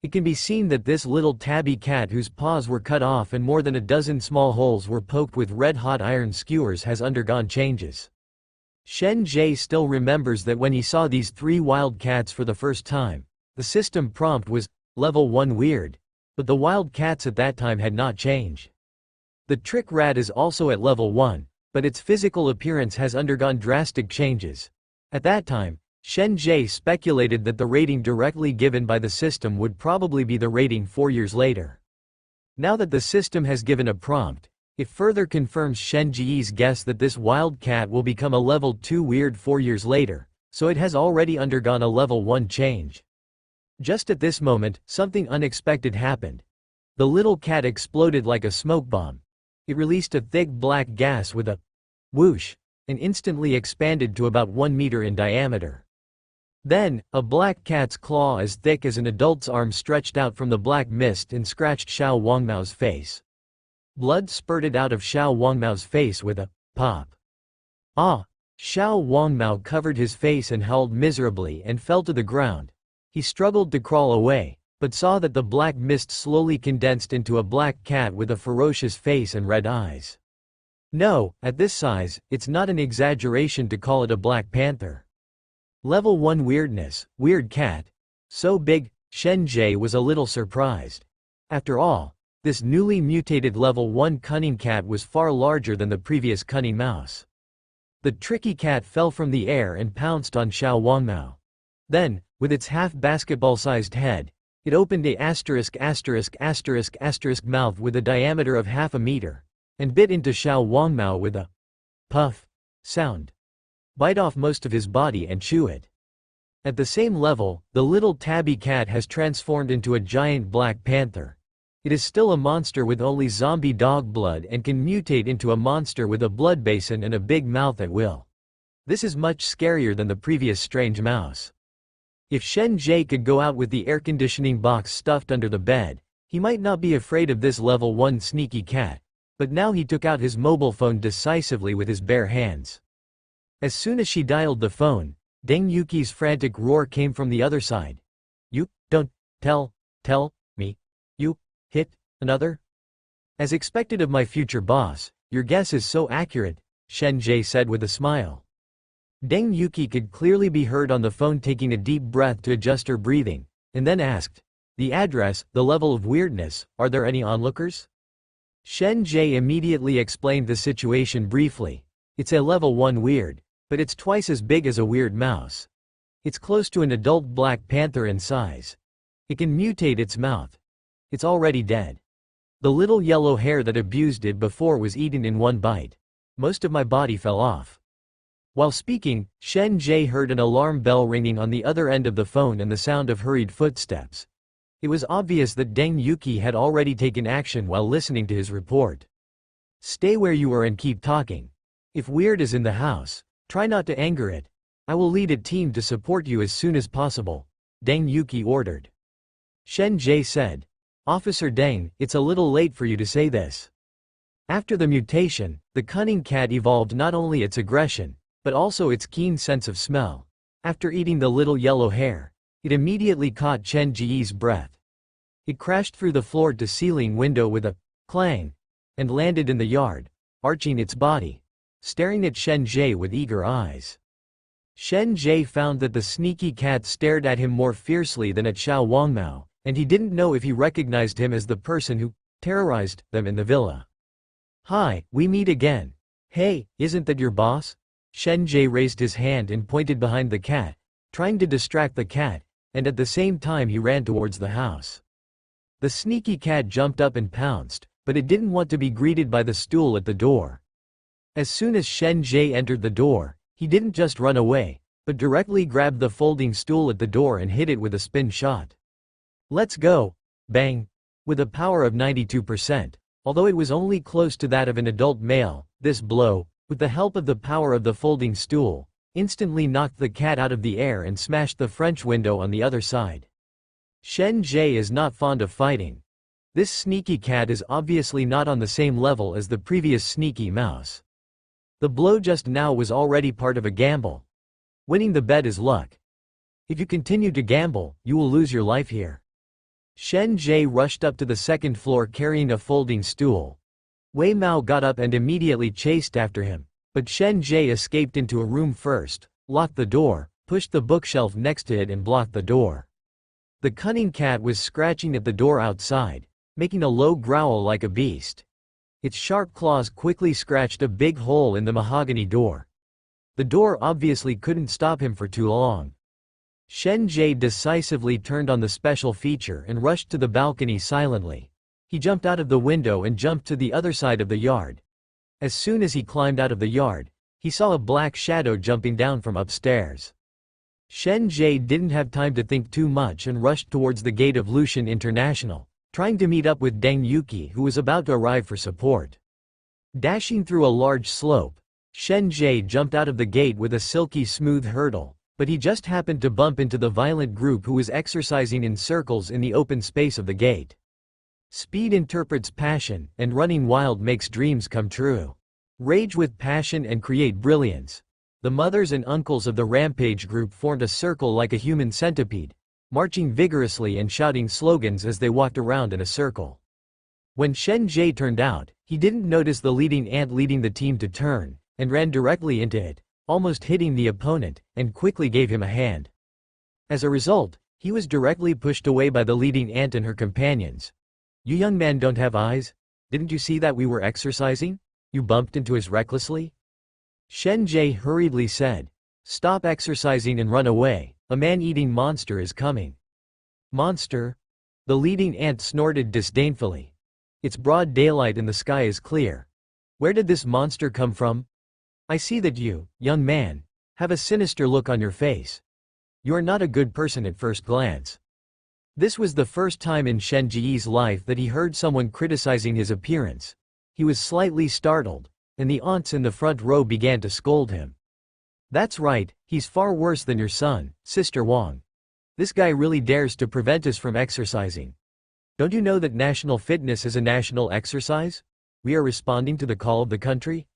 It can be seen that this little tabby cat whose paws were cut off and more than a dozen small holes were poked with red-hot iron skewers has undergone changes. Shen Jie still remembers that when he saw these 3 wild cats for the first time, the system prompt was, Level 1 Weird, but the wild cats at that time had not changed. The trick rat is also at Level 1, but its physical appearance has undergone drastic changes. At that time, Shen Jie speculated that the rating directly given by the system would probably be the rating 4 years later. Now that the system has given a prompt, it further confirms Shen Jie's guess that this wild cat will become a Level 2 Weird 4 years later, so it has already undergone a Level 1 change. Just at this moment, something unexpected happened. The little cat exploded like a smoke bomb. It released a thick black gas with a whoosh, and instantly expanded to about 1 meter in diameter. Then, a black cat's claw as thick as an adult's arm stretched out from the black mist and scratched Xiao Wangmao's face. Blood spurted out of Xiao Wangmao's face with a pop. Ah! Xiao Wangmao covered his face and howled miserably and fell to the ground. He struggled to crawl away, but saw that the black mist slowly condensed into a black cat with a ferocious face and red eyes. No, at this size, it's not an exaggeration to call it a black panther. Level 1 Weirdness, Weird Cat. So big, Shen Jie was a little surprised. After all, this newly mutated Level 1 Cunning Cat was far larger than the previous Cunning Mouse. The tricky cat fell from the air and pounced on Xiao Wangmao. Then, with its half-basketball-sized head, it opened a ***** mouth with a diameter of half a meter, and bit into Xiao Wangmao with a puff sound. Bite off most of his body and chew it. At the same level, the little tabby cat has transformed into a giant black panther. It is still a monster with only zombie dog blood and can mutate into a monster with a blood basin and a big mouth at will. This is much scarier than the previous strange mouse. If Shen Jie could go out with the air conditioning box stuffed under the bed, he might not be afraid of this Level 1 sneaky cat, but now he took out his mobile phone decisively with his bare hands. As soon as she dialed the phone, Deng Yuqi's frantic roar came from the other side. You don't tell me you hit another? As expected of my future boss, your guess is so accurate, Shen Jie said with a smile. Deng Yuqi could clearly be heard on the phone taking a deep breath to adjust her breathing, and then asked, the address, the level of weirdness, are there any onlookers? Shen Jie immediately explained the situation briefly. It's a Level 1 Weird, but it's twice as big as a weird mouse. It's close to an adult black panther in size. It can mutate its mouth. It's already dead. The little yellow hair that abused it before was eaten in one bite. Most of my body fell off. While speaking, Shen Jie heard an alarm bell ringing on the other end of the phone and the sound of hurried footsteps. It was obvious that Deng Yuqi had already taken action while listening to his report. Stay where you are and keep talking. If Weird is in the house, try not to anger it. I will lead a team to support you as soon as possible, Deng Yuqi ordered. Shen Jie said, Officer Deng, it's a little late for you to say this. After the mutation, the cunning cat evolved not only its aggression, but also its keen sense of smell. After eating the little yellow hair, it immediately caught Chen Ji's breath. It crashed through the floor-to-ceiling window with a clang, and landed in the yard, arching its body, staring at Shen Jie with eager eyes. Shen Jie found that the sneaky cat stared at him more fiercely than at Xiao Wangmao, and he didn't know if he recognized him as the person who terrorized them in the villa. "Hi, we meet again. Hey, isn't that your boss?" Shen Jie raised his hand and pointed behind the cat, trying to distract the cat, and at the same time he ran towards the house. The sneaky cat jumped up and pounced, but it didn't want to be greeted by the stool at the door. As soon as Shen Jie entered the door, he didn't just run away, but directly grabbed the folding stool at the door and hit it with a spin shot. "Let's go!" Bang! With a power of 92%. Although it was only close to that of an adult male, this blow, with the help of the power of the folding stool, instantly knocked the cat out of the air and smashed the French window on the other side. Shen Jie is not fond of fighting. This sneaky cat is obviously not on the same level as the previous sneaky mouse. The blow just now was already part of a gamble. Winning the bet is luck. If you continue to gamble, you will lose your life here. Shen Jie rushed up to the second floor carrying a folding stool. Wei Mao got up and immediately chased after him, but Shen Jie escaped into a room first, locked the door, pushed the bookshelf next to it and blocked the door. The cunning cat was scratching at the door outside, making a low growl like a beast. Its sharp claws quickly scratched a big hole in the mahogany door. The door obviously couldn't stop him for too long. Shen Jie decisively turned on the special feature and rushed to the balcony silently. He jumped out of the window and jumped to the other side of the yard. As soon as he climbed out of the yard, he saw a black shadow jumping down from upstairs. Shen Jie didn't have time to think too much and rushed towards the gate of Lucian International, trying to meet up with Deng Yuki who was about to arrive for support. Dashing through a large slope, Shen Jie jumped out of the gate with a silky smooth hurdle, but he just happened to bump into the violent group who was exercising in circles in the open space of the gate. Speed interprets passion, and running wild makes dreams come true. Rage with passion and create brilliance. The mothers and uncles of the rampage group formed a circle like a human centipede, marching vigorously and shouting slogans as they walked around in a circle. When Shen Jie turned out, he didn't notice the leading ant leading the team to turn, and ran directly into it, almost hitting the opponent, and quickly gave him a hand. As a result, he was directly pushed away by the leading ant and her companions. "You young man don't have eyes? Didn't you see that we were exercising? You bumped into us recklessly?" Shen Jie hurriedly said. "Stop exercising and run away, a man-eating monster is coming." "Monster?" The leading ant snorted disdainfully. "It's broad daylight and the sky is clear. Where did this monster come from? I see that you, young man, have a sinister look on your face. You are not a good person at first glance." This was the first time in Shen Ji's life that he heard someone criticizing his appearance. He was slightly startled, and the aunts in the front row began to scold him. "That's right, he's far worse than your son, Sister Wang. This guy really dares to prevent us from exercising. Don't you know that national fitness is a national exercise? We are responding to the call of the country.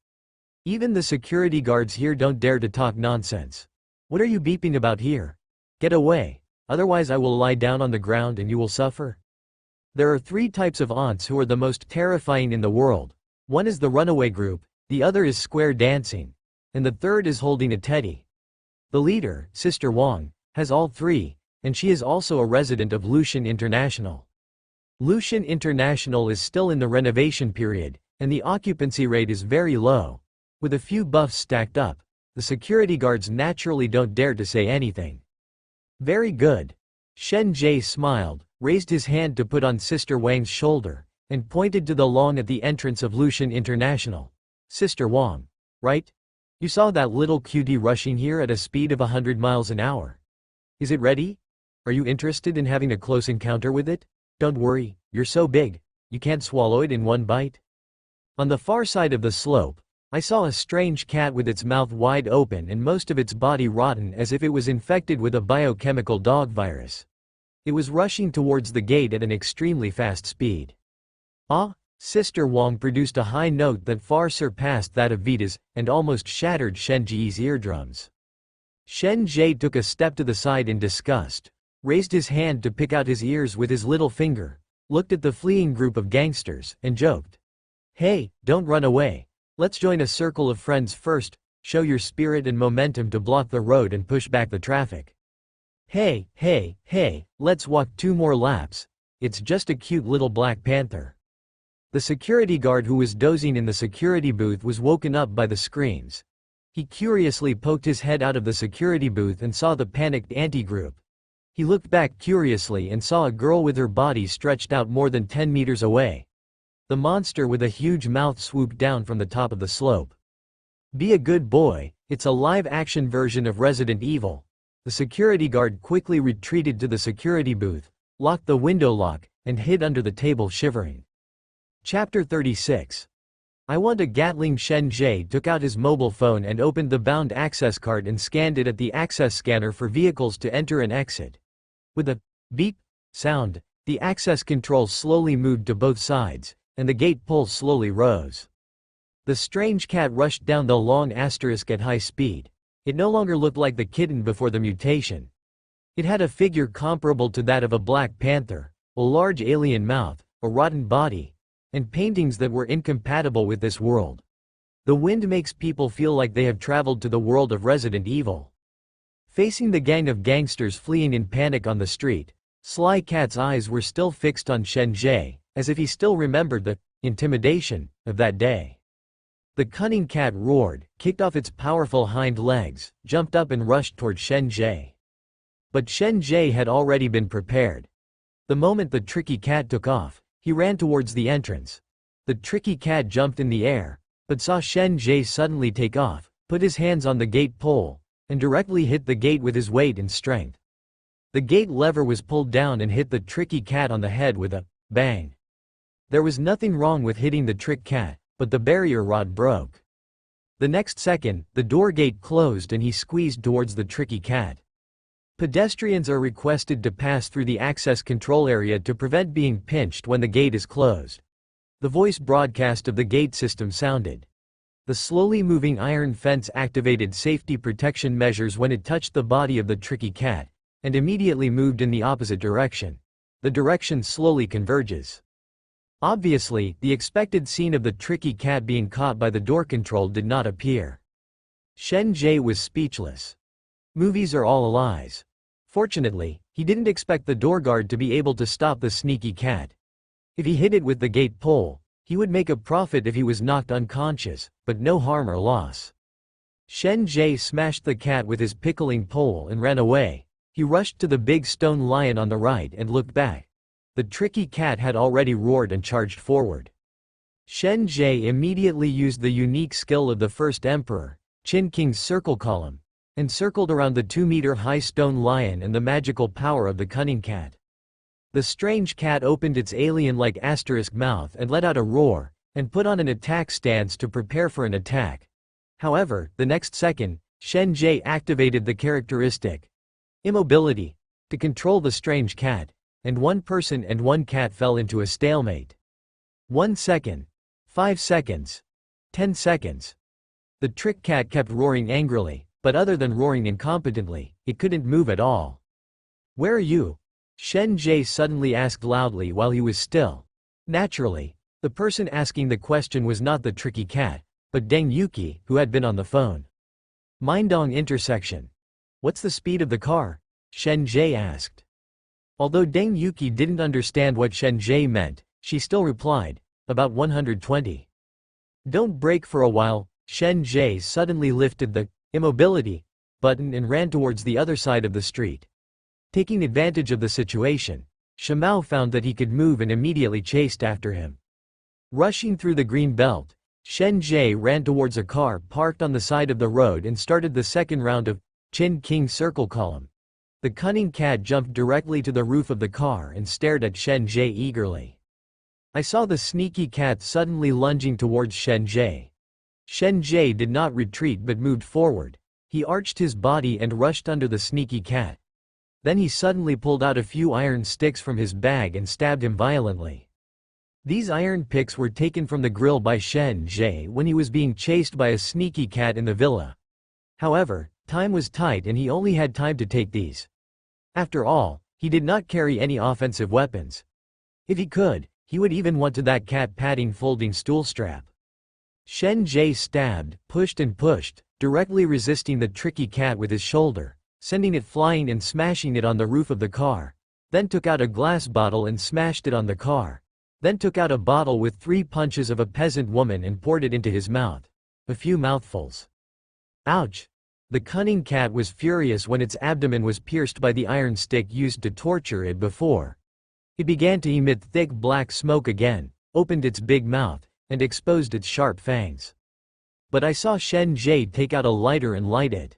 Even the security guards here don't dare to talk nonsense. What are you beeping about here? Get away, otherwise I will lie down on the ground and you will suffer." There are three types of aunts who are the most terrifying in the world. One is the runaway group, the other is square dancing, and the third is holding a teddy. The leader, Sister Wang, has all three, and she is also a resident of Lucian International. Lucian International is still in the renovation period, and the occupancy rate is very low. With a few buffs stacked up, the security guards naturally don't dare to say anything. "Very good." Shen Jie smiled, raised his hand to put on Sister Wang's shoulder, and pointed to the lawn at the entrance of Lucian International. "Sister Wang, right? You saw that little cutie rushing here at a speed of 100 miles an hour. Is it ready? Are you interested in having a close encounter with it? Don't worry, you're so big, you can't swallow it in one bite." On the far side of the slope, I saw a strange cat with its mouth wide open and most of its body rotten as if it was infected with a biochemical dog virus. It was rushing towards the gate at an extremely fast speed. "Ah, Sister Wang produced a high note that far surpassed that of Vita's, and almost shattered Shen Ji's eardrums. Shen Jie took a step to the side in disgust, raised his hand to pick out his ears with his little finger, looked at the fleeing group of gangsters, and joked. "Hey, don't run away. Let's join a circle of friends first, show your spirit and momentum to block the road and push back the traffic. Hey, let's walk 2 more laps. It's just a cute little black panther." The security guard who was dozing in the security booth was woken up by the screams. He curiously poked his head out of the security booth and saw the panicked anti-group. He looked back curiously and saw a girl with her body stretched out more than 10 meters away. The monster with a huge mouth swooped down from the top of the slope. "Be a good boy, it's a live-action version of Resident Evil." The security guard quickly retreated to the security booth, locked the window lock, and hid under the table shivering. Chapter 36. I Want a Gatling. Shen Jie took out his mobile phone and opened the bound access card and scanned it at the access scanner for vehicles to enter and exit. With a beep sound, the access controls slowly moved to both sides, and the gate pull slowly rose. The strange cat rushed down the long asterisk at high speed. It no longer looked like the kitten before the mutation. It had a figure comparable to that of a black panther, a large alien mouth, a rotten body, and paintings that were incompatible with this world. The wind makes people feel like they have traveled to the world of Resident Evil. Facing the gang of gangsters fleeing in panic on the street, Sly Cat's eyes were still fixed on Shen Jie, as if he still remembered the intimidation of that day. The cunning cat roared, kicked off its powerful hind legs, jumped up and rushed toward Shen Jie. But Shen Jie had already been prepared. The moment the tricky cat took off, he ran towards the entrance. The tricky cat jumped in the air, but saw Shen Jie suddenly take off, put his hands on the gate pole, and directly hit the gate with his weight and strength. The gate lever was pulled down and hit the tricky cat on the head with a bang. There was nothing wrong with hitting the trick cat, but the barrier rod broke. The next second, the door gate closed and he squeezed towards the tricky cat. Pedestrians are requested to pass through the access control area to prevent being pinched when the gate is closed. The voice broadcast of the gate system sounded. The slowly moving iron fence activated safety protection measures when it touched the body of the tricky cat, and immediately moved in the opposite direction. The direction slowly converges. Obviously, the expected scene of the tricky cat being caught by the door control did not appear. Shen Jie was speechless. Movies are all lies. Fortunately, he didn't expect the door guard to be able to stop the sneaky cat. If he hit it with the gate pole, he would make a profit if he was knocked unconscious, but no harm or loss. Shen Jie smashed the cat with his pickling pole and ran away. He rushed to the big stone lion on the right and looked back. The tricky cat had already roared and charged forward. Shen Jie immediately used the unique skill of the first emperor, Qin King's circle column, and circled around the 2-meter-high stone lion and the magical power of the cunning cat. The strange cat opened its alien-like asterisk mouth and let out a roar, and put on an attack stance to prepare for an attack. However, the next second, Shen Jie activated the characteristic immobility to control the strange cat, and one person and one cat fell into a stalemate. 1 second. 5 seconds. 10 seconds. The trick cat kept roaring angrily, but other than roaring incompetently, it couldn't move at all. "Where are you?" Shen Jie suddenly asked loudly while he was still. Naturally, the person asking the question was not the tricky cat, but Deng Yuki, who had been on the phone. "Mindong intersection." "What's the speed of the car?" Shen Jie asked. Although Deng Yuki didn't understand what Shen Jie meant, she still replied, "About 120. "Don't brake for a while." Shen Jie suddenly lifted the immobility button and ran towards the other side of the street. Taking advantage of the situation, Shamao found that he could move and immediately chased after him. Rushing through the green belt, Shen Jie ran towards a car parked on the side of the road and started the second round of Qin King circle column. The cunning cat jumped directly to the roof of the car and stared at Shen Jie eagerly. I saw the sneaky cat suddenly lunging towards Shen Jie. Shen Jie did not retreat but moved forward. He arched his body and rushed under the sneaky cat. Then he suddenly pulled out a few iron sticks from his bag and stabbed him violently. These iron picks were taken from the grill by Shen Jie when he was being chased by a sneaky cat in the villa. However, time was tight and he only had time to take these. After all, he did not carry any offensive weapons. If he could, he would even want to that cat padding folding stool strap. Shen Jie stabbed, pushed and pushed, directly resisting the tricky cat with his shoulder, sending it flying and smashing it on the roof of the car. Then took out a glass bottle and smashed it on the car. Then took out a bottle with 3 punches of a peasant woman and poured it into his mouth. A few mouthfuls. Ouch! The cunning cat was furious when its abdomen was pierced by the iron stick used to torture it before. It began to emit thick black smoke again, opened its big mouth, and exposed its sharp fangs. But I saw Shen Jie take out a lighter and light it.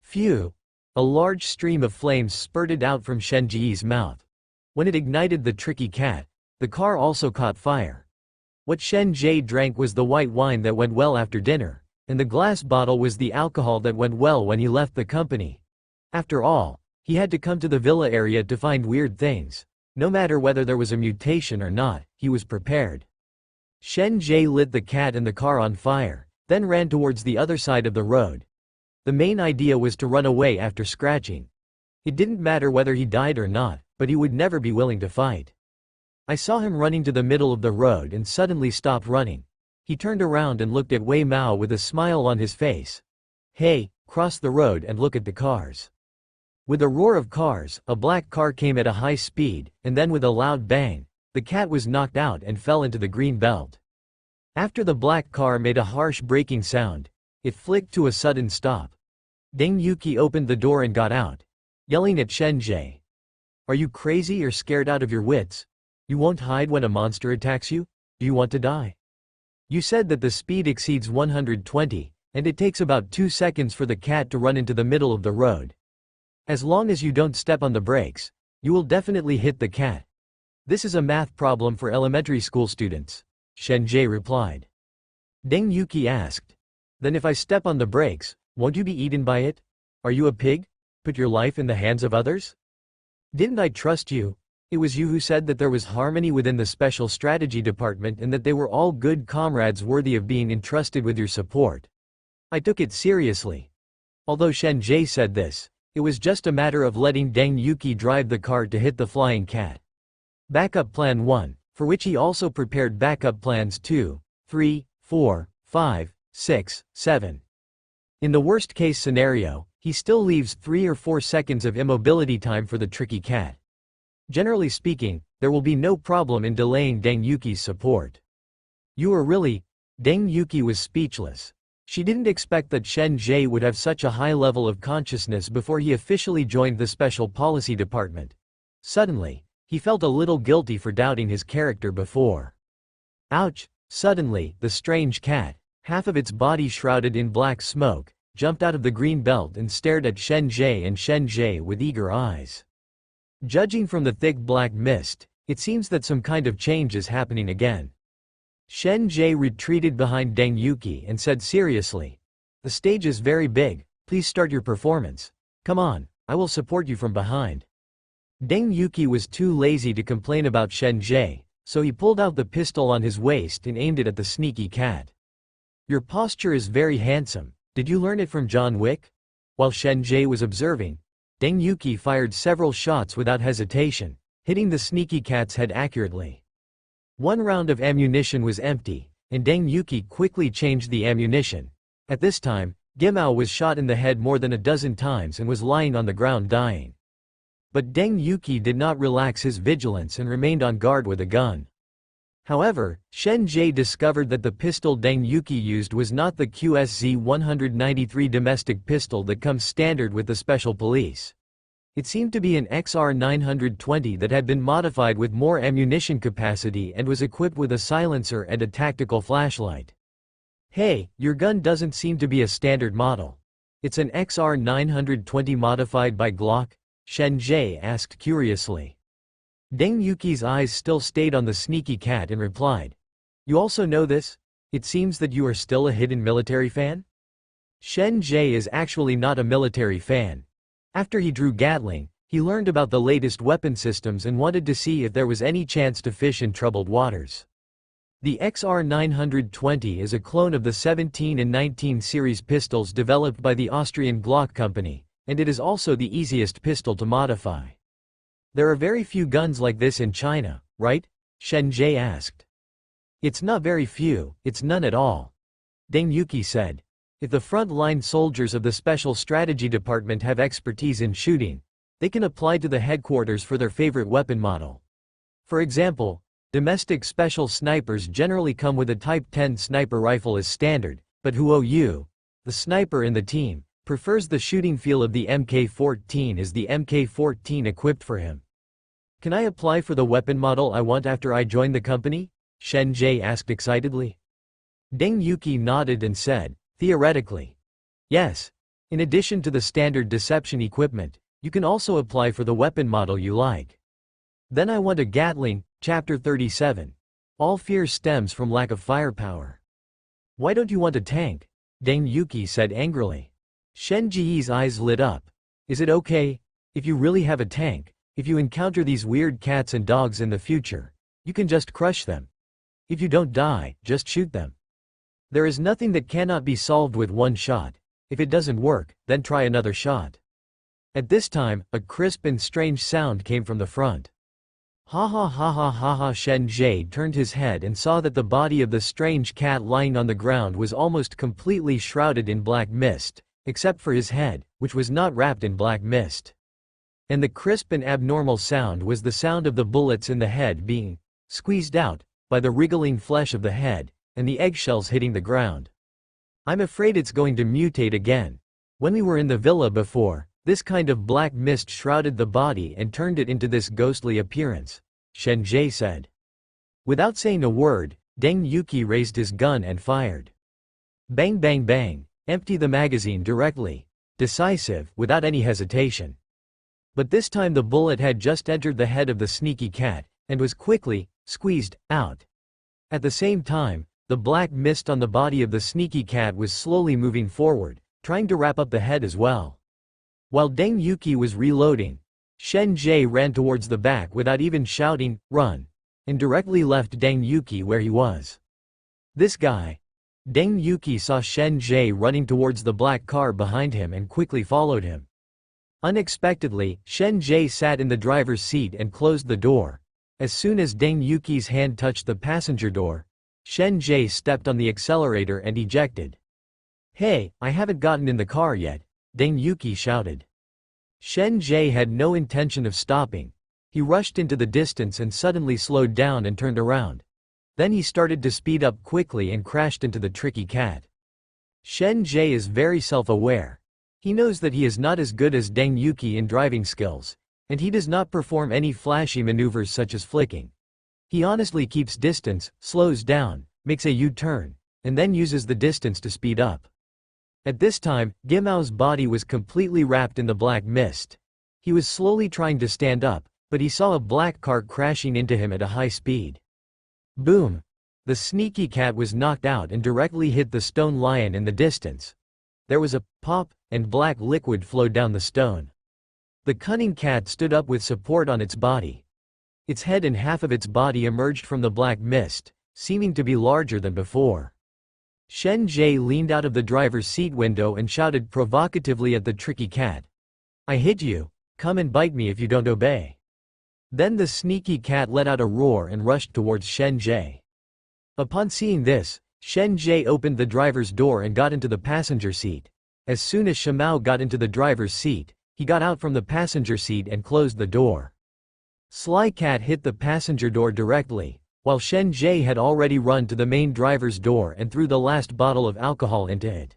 Phew! A large stream of flames spurted out from Shen Jie's mouth. When it ignited the tricky cat, the car also caught fire. What Shen Jie drank was the white wine that went well after dinner, and the glass bottle was the alcohol that went well when he left the company. After all, he had to come to the villa area to find weird things. No matter whether there was a mutation or not, he was prepared. Shen Jie lit the cat and the car on fire, then ran towards the other side of the road. The main idea was to run away after scratching. It didn't matter whether he died or not, but he would never be willing to fight. I saw him running to the middle of the road and suddenly stopped running. He turned around and looked at Wei Mao with a smile on his face. Hey, cross the road and look at the cars. With a roar of cars, a black car came at a high speed, and then with a loud bang, the cat was knocked out and fell into the green belt. After the black car made a harsh braking sound, it flicked to a sudden stop. Deng Yuki opened the door and got out, yelling at Shen Jie. Are you crazy or scared out of your wits? You won't hide when a monster attacks you? Do you want to die? You said that the speed exceeds 120, and it takes about 2 seconds for the cat to run into the middle of the road. As long as you don't step on the brakes, you will definitely hit the cat. This is a math problem for elementary school students, Shen Jie replied. Deng Yuki asked. Then if I step on the brakes, won't you be eaten by it? Are you a pig? Put your life in the hands of others? Didn't I trust you? It was you who said that there was harmony within the Special Strategy Department and that they were all good comrades worthy of being entrusted with your support. I took it seriously. Although Shen Jie said this, it was just a matter of letting Deng Yuki drive the car to hit the flying cat. Backup Plan 1, for which he also prepared backup plans 2, 3, 4, 5, 6, 7. In the worst-case scenario, he still leaves 3 or 4 seconds of immobility time for the tricky cat. Generally speaking, there will be no problem in delaying Deng Yuki's support. You are really... Deng Yuki was speechless. She didn't expect that Shen Jie would have such a high level of consciousness before he officially joined the Special Policy Department. Suddenly, he felt a little guilty for doubting his character before. Ouch! Suddenly, the strange cat, half of its body shrouded in black smoke, jumped out of the green belt and stared at Shen Jie with eager eyes. Judging from the thick black mist, it seems that some kind of change is happening again. Shen Jie retreated behind Deng Yuki and said seriously, "The stage is very big, please start your performance. Come on, I will support you from behind." Deng Yuki was too lazy to complain about Shen Jie, so he pulled out the pistol on his waist and aimed it at the sneaky cat. Your posture is very handsome, did you learn it from John Wick? While Shen Jie was observing, Deng Yuki fired several shots without hesitation, hitting the sneaky cat's head accurately. One round of ammunition was empty, and Deng Yuki quickly changed the ammunition. At this time, Gimao was shot in the head more than a dozen times and was lying on the ground dying. But Deng Yuki did not relax his vigilance and remained on guard with a gun. However, Shen Jie discovered that the pistol Deng Yuki used was not the QSZ-193 domestic pistol that comes standard with the special police. It seemed to be an XR-920 that had been modified with more ammunition capacity and was equipped with a silencer and a tactical flashlight. Hey, your gun doesn't seem to be a standard model. It's an XR-920 modified by Glock? Shen Jie asked curiously. Deng Yuki's eyes still stayed on the sneaky cat and replied, "You also know this? It seems that you are still a hidden military fan?" Shen Jie is actually not a military fan. After he drew Gatling, He learned about the latest weapon systems and wanted to see if there was any chance to fish in troubled waters. The XR920 is a clone of the 17 and 19 series pistols developed by the Austrian Glock company, and it is also the easiest pistol to modify. There are very few guns like this in China, right? Shen Jie asked. It's not very few, it's none at all. Deng Yuki said. If the front-line soldiers of the Special Strategy Department have expertise in shooting, they can apply to the headquarters for their favorite weapon model. For example, domestic special snipers generally come with a Type 10 sniper rifle as standard, but Huo Yu, the sniper in the team, prefers the shooting feel of the Mk14. Is the Mk14 equipped for him? Can I apply for the weapon model I want after I join the company? Shen Jie asked excitedly. Deng Yuki nodded and said, theoretically. Yes. In addition to the standard deception equipment, you can also apply for the weapon model you like. Then I want a Gatling. Chapter 37. All fear stems from lack of firepower. Why don't you want a tank? Deng Yuki said angrily. Shen Jie's eyes lit up. Is it okay? If you really have a tank, if you encounter these weird cats and dogs in the future, you can just crush them. If you don't die, just shoot them. There is nothing that cannot be solved with one shot. If it doesn't work, then try another shot. At this time, a crisp and strange sound came from the front. Ha ha ha ha ha ha. Shen Jie turned his head and saw that the body of the strange cat lying on the ground was almost completely shrouded in black mist, except for his head, which was not wrapped in black mist. And the crisp and abnormal sound was the sound of the bullets in the head being squeezed out by the wriggling flesh of the head, and the eggshells hitting the ground. I'm afraid it's going to mutate again. When we were in the villa before, this kind of black mist shrouded the body and turned it into this ghostly appearance, Shen Jie said. Without saying a word, Deng Yuki raised his gun and fired. Bang bang bang, empty the magazine directly, decisive, without any hesitation. But this time the bullet had just entered the head of the sneaky cat, and was quickly squeezed out. At the same time, the black mist on the body of the sneaky cat was slowly moving forward, trying to wrap up the head as well. While Deng Yuki was reloading, Shen Jie ran towards the back without even shouting, "Run!" and directly left Deng Yuki where he was. This guy. Deng Yuki saw Shen Jie running towards the black car behind him and quickly followed him. Unexpectedly, Shen Jie sat in the driver's seat and closed the door. As soon as Deng Yuki's hand touched the passenger door, Shen Jie stepped on the accelerator and ejected. Hey, I haven't gotten in the car yet, Deng Yuki shouted. Shen Jie had no intention of stopping. He rushed into the distance and suddenly slowed down and turned around. Then he started to speed up quickly and crashed into the tricky cat. Shen Jie is very self-aware. He knows that he is not as good as Deng Yuki in driving skills, and he does not perform any flashy maneuvers such as flicking. He honestly keeps distance, slows down, makes a U-turn, and then uses the distance to speed up. At this time, Gimao's body was completely wrapped in the black mist. He was slowly trying to stand up, but he saw a black car crashing into him at a high speed. Boom! The sneaky cat was knocked out and directly hit the stone lion in the distance. There was a pop, and black liquid flowed down the stone. The cunning cat stood up with support on its body. Its head and half of its body emerged from the black mist, seeming to be larger than before. Shen Jie leaned out of the driver's seat window and shouted provocatively at the tricky cat. I hit you, come and bite me if you don't obey. Then the sneaky cat let out a roar and rushed towards Shen Jie. Upon seeing this, Shen Jie opened the driver's door and got into the passenger seat. As soon as Shimao got into the driver's seat, he got out from the passenger seat and closed the door. Sly Cat hit the passenger door directly, while Shen Jie had already run to the main driver's door and threw the last bottle of alcohol into it.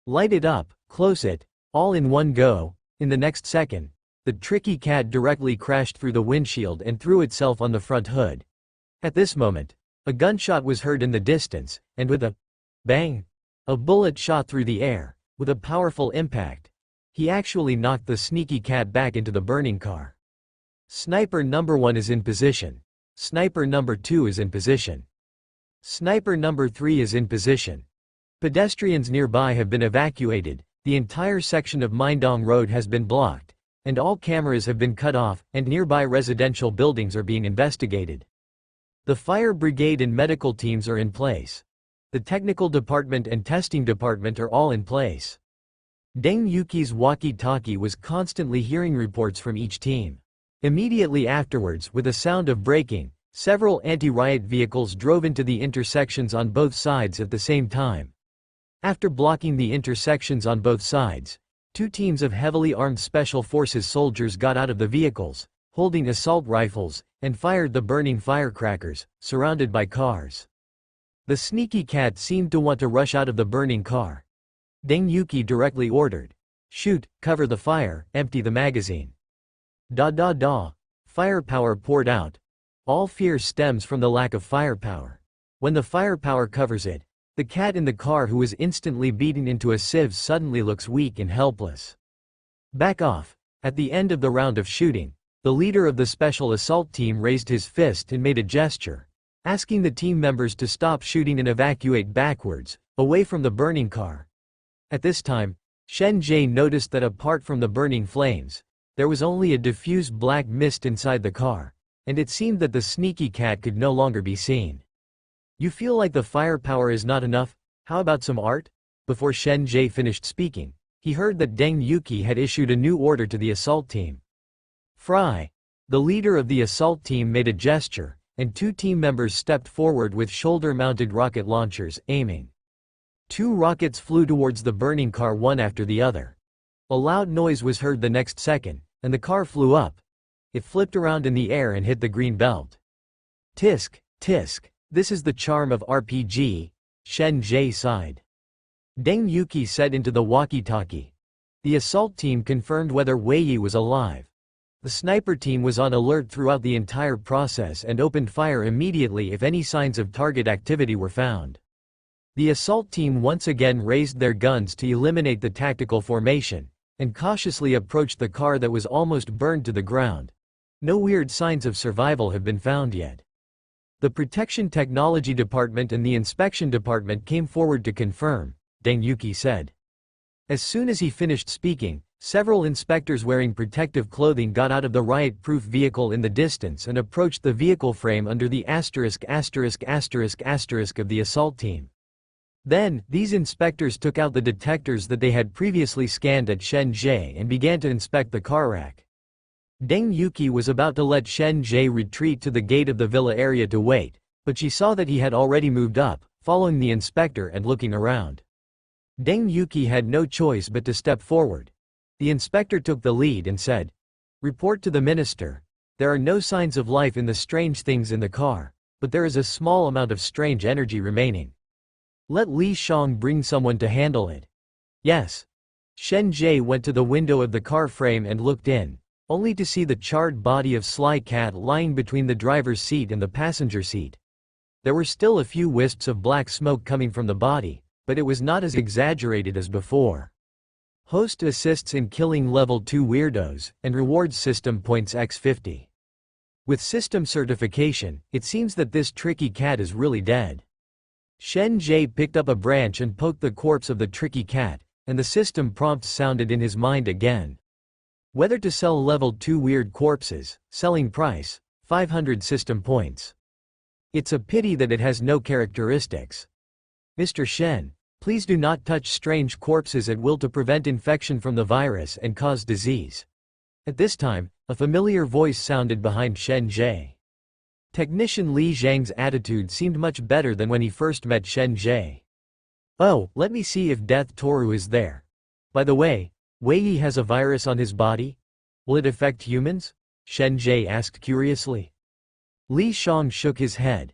Light it up, close it, all in one go. In the next second, the tricky cat directly crashed through the windshield and threw itself on the front hood. At this moment, a gunshot was heard in the distance, and with a bang, a bullet shot through the air. With a powerful impact, he actually knocked the sneaky cat back into the burning car. Sniper number 1 is in position. Sniper number 2 is in position. Sniper number 3 is in position. Pedestrians nearby have been evacuated, the entire section of Mindong Road has been blocked, and all cameras have been cut off, and nearby residential buildings are being investigated. The fire brigade and medical teams are in place. The technical department and testing department are all in place. Deng Yuki's walkie-talkie was constantly hearing reports from each team. Immediately afterwards, with a sound of braking, several anti-riot vehicles drove into the intersections on both sides at the same time. After blocking the intersections on both sides, two teams of heavily armed Special Forces soldiers got out of the vehicles, holding assault rifles, and fired the burning firecrackers, surrounded by cars. The sneaky cat seemed to want to rush out of the burning car. Deng Yuki directly ordered, "Shoot, cover the fire, empty the magazine." Firepower poured out. All fear stems from the lack of firepower. When the firepower covers it, the cat in the car who was instantly beaten into a sieve suddenly looks weak and helpless. Back off. At the end of the round of shooting, the leader of the special assault team raised his fist and made a gesture, asking the team members to stop shooting and evacuate backwards, away from the burning car. At this time, Shen Jie noticed that apart from the burning flames, there was only a diffuse black mist inside the car, and it seemed that the sneaky cat could no longer be seen. "You feel like the firepower is not enough? How about some art?" Before Shen Jie finished speaking, he heard that Deng Yuki had issued a new order to the assault team. "Fry." The leader of the assault team made a gesture, and two team members stepped forward with shoulder-mounted rocket launchers, aiming. Two rockets flew towards the burning car one after the other. A loud noise was heard the next second, and the car flew up. It flipped around in the air and hit the green belt. "Tisk, tisk, this is the charm of RPG," Shen Jie sighed. Deng Yuki said into the walkie-talkie. The assault team confirmed whether Wei Yi was alive. The sniper team was on alert throughout the entire process and opened fire immediately if any signs of target activity were found. The assault team once again raised their guns to eliminate the tactical formation, and cautiously approached the car that was almost burned to the ground. No weird signs of survival have been found yet. The Protection Technology Department and the Inspection Department came forward to confirm, Deng Yuki said. As soon as he finished speaking, several inspectors wearing protective clothing got out of the riot-proof vehicle in the distance and approached the vehicle frame under the ***** of the assault team. Then, these inspectors took out the detectors that they had previously scanned at Shen Jie and began to inspect the car rack. Deng Yuki was about to let Shen Jie retreat to the gate of the villa area to wait, but she saw that he had already moved up, following the inspector and looking around. Deng Yuki had no choice but to step forward. The inspector took the lead and said, "Report to the minister. There are no signs of life in the strange things in the car, but there is a small amount of strange energy remaining. Let Li Shang bring someone to handle it." "Yes." Shen Jie went to the window of the car frame and looked in, only to see the charred body of Sly Cat lying between the driver's seat and the passenger seat. There were still a few wisps of black smoke coming from the body, but it was not as exaggerated as before. Host assists in killing level 2 weirdos, and rewards system points x50. With system certification, it seems that this tricky cat is really dead. Shen Jie picked up a branch and poked the corpse of the tricky cat, and the system prompts sounded in his mind again. Whether to sell level 2 weird corpses, selling price, 500 system points. It's a pity that it has no characteristics. Mr. Shen, please do not touch strange corpses at will to prevent infection from the virus and cause disease. At this time, a familiar voice sounded behind Shen Jie. Technician Li Zhang's attitude seemed much better than when he first met Shen Jie. "Oh, let me see if Death Toru is there. By the way, Wei Yi has a virus on his body? Will it affect humans?" Shen Jie asked curiously. Li Shang shook his head.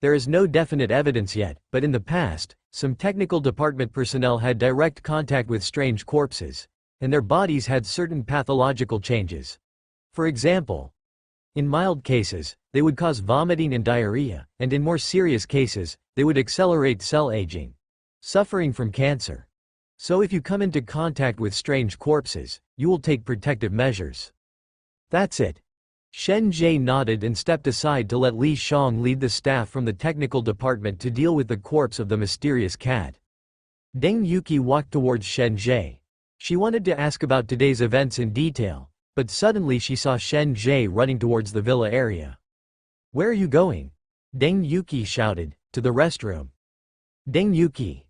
"There is no definite evidence yet, but in the past, some technical department personnel had direct contact with strange corpses, and their bodies had certain pathological changes. For example, in mild cases, they would cause vomiting and diarrhea, and in more serious cases, they would accelerate cell aging. Suffering from cancer. So if you come into contact with strange corpses, you will take protective measures." "That's it." Shen Jie nodded and stepped aside to let Li Shang lead the staff from the technical department to deal with the corpse of the mysterious cat. Deng Yuki walked towards Shen Jie. She wanted to ask about today's events in detail, But suddenly she saw Shen Jie running towards the villa area. "Where are you going?" Deng Yuki shouted. "To the restroom." Deng Yuki.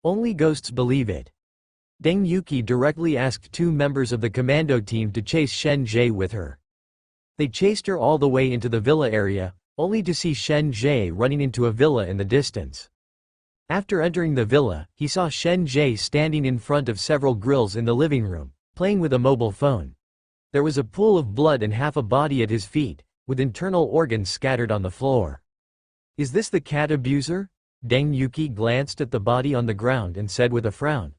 Only ghosts believe it. Deng Yuki directly asked two members of the commando team to chase Shen Jie with her. They chased her all the way into the villa area, only to see Shen Jie running into a villa in the distance. After entering the villa, he saw Shen Jie standing in front of several grills in the living room, playing with a mobile phone. There was a pool of blood and half a body at his feet, with internal organs scattered on the floor. "Is this the cat abuser?" Deng Yuki glanced at the body on the ground and said with a frown.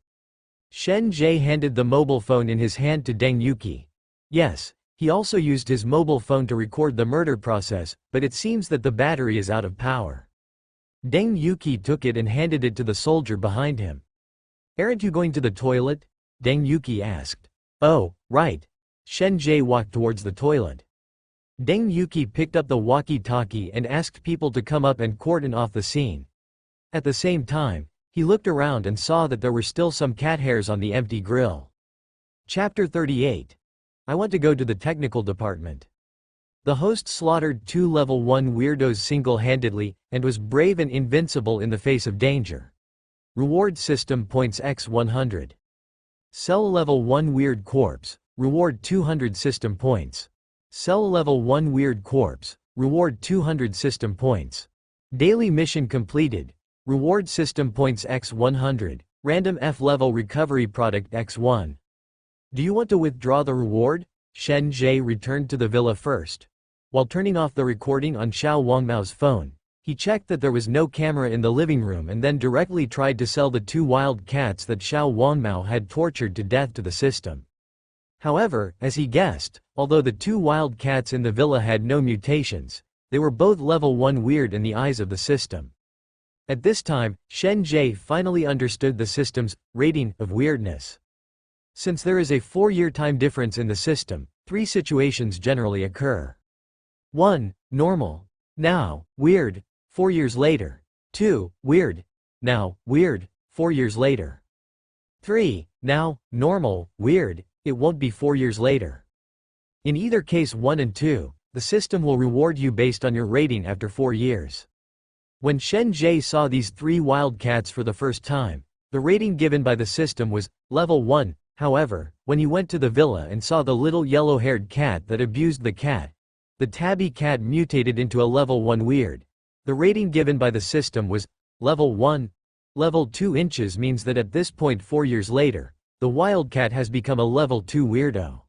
Shen Jie handed the mobile phone in his hand to Deng Yuki. Yes, he also used his mobile phone to record the murder process, but it seems that the battery is out of power. Deng Yuki took it and handed it to the soldier behind him. "Aren't you going to the toilet?" Deng Yuki asked. "Oh, right." Shen Jie walked towards the toilet. Deng Yuki picked up the walkie-talkie and asked people to come up and cordon off the scene. At the same time, he looked around and saw that there were still some cat hairs on the empty grill. Chapter 38. I want to go to the technical department. The host slaughtered 2 level 1 weirdos single-handedly, and was brave and invincible in the face of danger. Reward system points x 100. Cell level 1 weird corpse, reward 200 system points. Cell level 1 weird corpse, reward 200 system points. Daily mission completed, reward system points x 100, random F level recovery product x1. Do you want to withdraw the reward? Shen Jie returned to the villa first. While turning off the recording on Xiao Wangmao's phone, he checked that there was no camera in the living room and then directly tried to sell the 2 wild cats that Xiao Wangmao had tortured to death to the system. However, as he guessed, although the 2 wild cats in the villa had no mutations, they were both level 1 weird in the eyes of the system. At this time, Shen Jie finally understood the system's rating of weirdness. Since there is a 4-year time difference in the system, 3 situations generally occur. 1. Normal. Now, weird. 4 years later. 2. Weird. Now, weird. 4 years later. 3. Now, normal, weird. It won't be 4 years later. In either case 1 and 2, the system will reward you based on your rating after 4 years. When Shen Jie saw these 3 wild cats for the first time, the rating given by the system was level 1. However, when he went to the villa and saw the little yellow-haired cat that abused the cat, the tabby cat mutated into a level 1 weird. The rating given by the system was level 1. Level 2 inches means that at this point 4 years later, the wildcat has become a level 2 weirdo.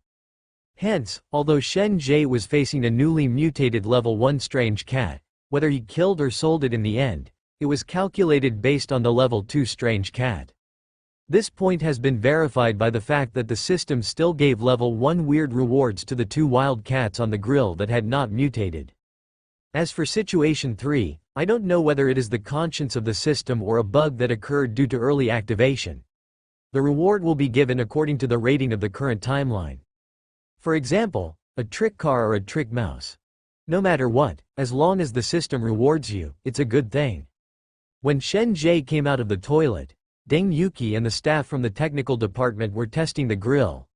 Hence, although Shen Jie was facing a newly mutated level 1 strange cat, whether he killed or sold it in the end, it was calculated based on the level 2 strange cat. This point has been verified by the fact that the system still gave level 1 weird rewards to the 2 wild cats on the grill that had not mutated. As for situation 3, I don't know whether it is the conscience of the system or a bug that occurred due to early activation. The reward will be given according to the rating of the current timeline. For example, a trick car or a trick mouse. No matter what, as long as the system rewards you, it's a good thing. When Shen Jie came out of the toilet, Deng Yuki and the staff from the technical department were testing the grill.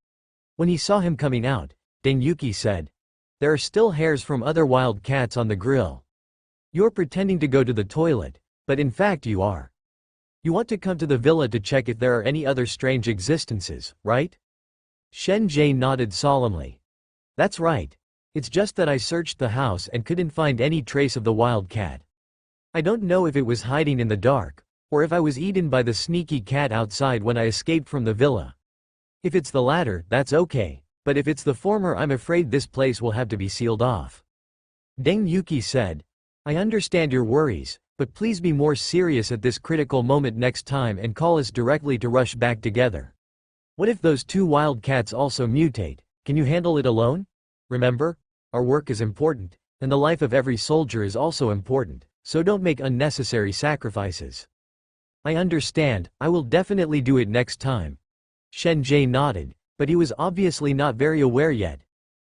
When he saw him coming out, Deng Yuki said, "There are still hairs from other wild cats on the grill. You're pretending to go to the toilet, but in fact you are. You want to come to the villa to check if there are any other strange existences, right?" Shen Jie nodded solemnly. "That's right. It's just that I searched the house and couldn't find any trace of the wild cat. I don't know if it was hiding in the dark, or if I was eaten by the sneaky cat outside when I escaped from the villa. If it's the latter, that's okay, but if it's the former, I'm afraid this place will have to be sealed off." Deng Yuki said, "I understand your worries, but please be more serious at this critical moment next time and call us directly to rush back together. What if those 2 wild cats also mutate? Can you handle it alone? Remember, our work is important, and the life of every soldier is also important, so don't make unnecessary sacrifices." "I understand, I will definitely do it next time." Shen Jie nodded, but he was obviously not very aware yet.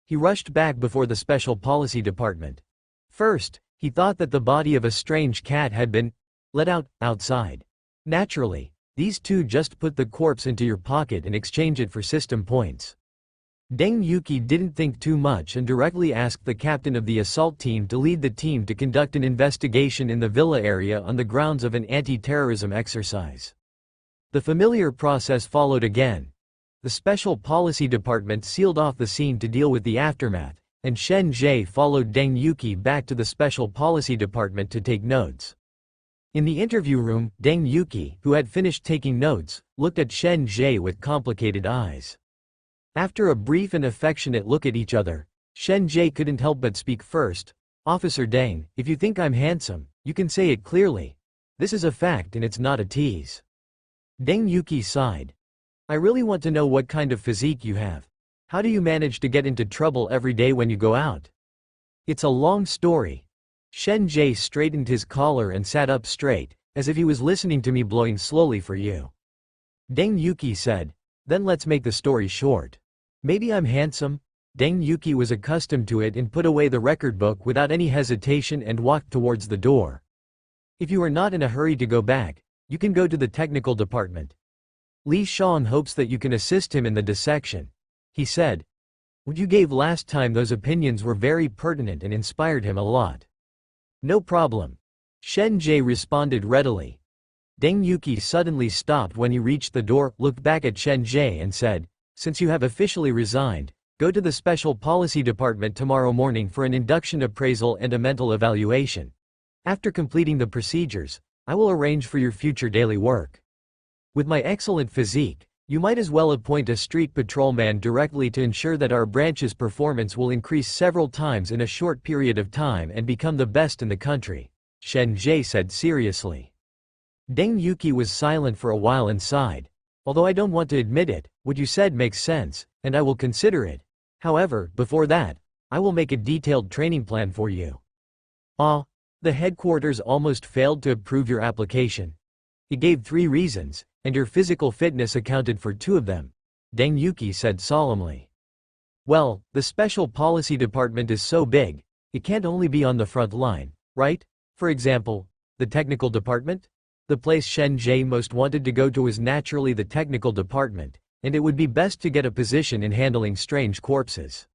He rushed back before the special policy department. First, he thought that the body of a strange cat had been let outside. Naturally, these 2 just put the corpse into your pocket and exchange it for system points. Deng Yuki didn't think too much and directly asked the captain of the assault team to lead the team to conduct an investigation in the villa area on the grounds of an anti-terrorism exercise. The familiar process followed again. The Special Policy Department sealed off the scene to deal with the aftermath, and Shen Jie followed Deng Yuki back to the Special Policy Department to take notes. In the interview room, Deng Yuki, who had finished taking notes, looked at Shen Jie with complicated eyes. After a brief and affectionate look at each other, Shen Jie couldn't help but speak first. "Officer Deng, if you think I'm handsome, you can say it clearly. This is a fact and it's not a tease." Deng Yuki sighed. "I really want to know what kind of physique you have. How do you manage to get into trouble every day when you go out?" "It's a long story." Shen Jie straightened his collar and sat up straight, as if he was listening to me blowing slowly for you. Deng Yuki said, "Then let's make the story short. Maybe I'm handsome?" Deng Yuki was accustomed to it and put away the record book without any hesitation and walked towards the door. "If you are not in a hurry to go back, you can go to the technical department. Li Shang hopes that you can assist him in the dissection," he said. "What you gave last time, those opinions were very pertinent and inspired him a lot." "No problem." Shen Jie responded readily. Deng Yuki suddenly stopped when he reached the door, looked back at Shen Jie and said, "Since you have officially resigned, go to the Special Policy Department tomorrow morning for an induction appraisal and a mental evaluation. After completing the procedures, I will arrange for your future daily work. With my excellent physique, you might as well appoint a street patrolman directly to ensure that our branch's performance will increase several times in a short period of time and become the best in the country," Shen Jie said seriously. Deng Yuki was silent for a while and sighed. "Although I don't want to admit it, what you said makes sense, and I will consider it. However, before that, I will make a detailed training plan for you." The headquarters almost failed to approve your application. It gave 3 reasons, and your physical fitness accounted for 2 of them," Deng Yuki said solemnly. "Well, the Special Policy Department is so big, it can't only be on the front line, right? For example, the technical department? The place Shen Jie most wanted to go to was naturally the technical department, and it would be best to get a position in handling strange corpses.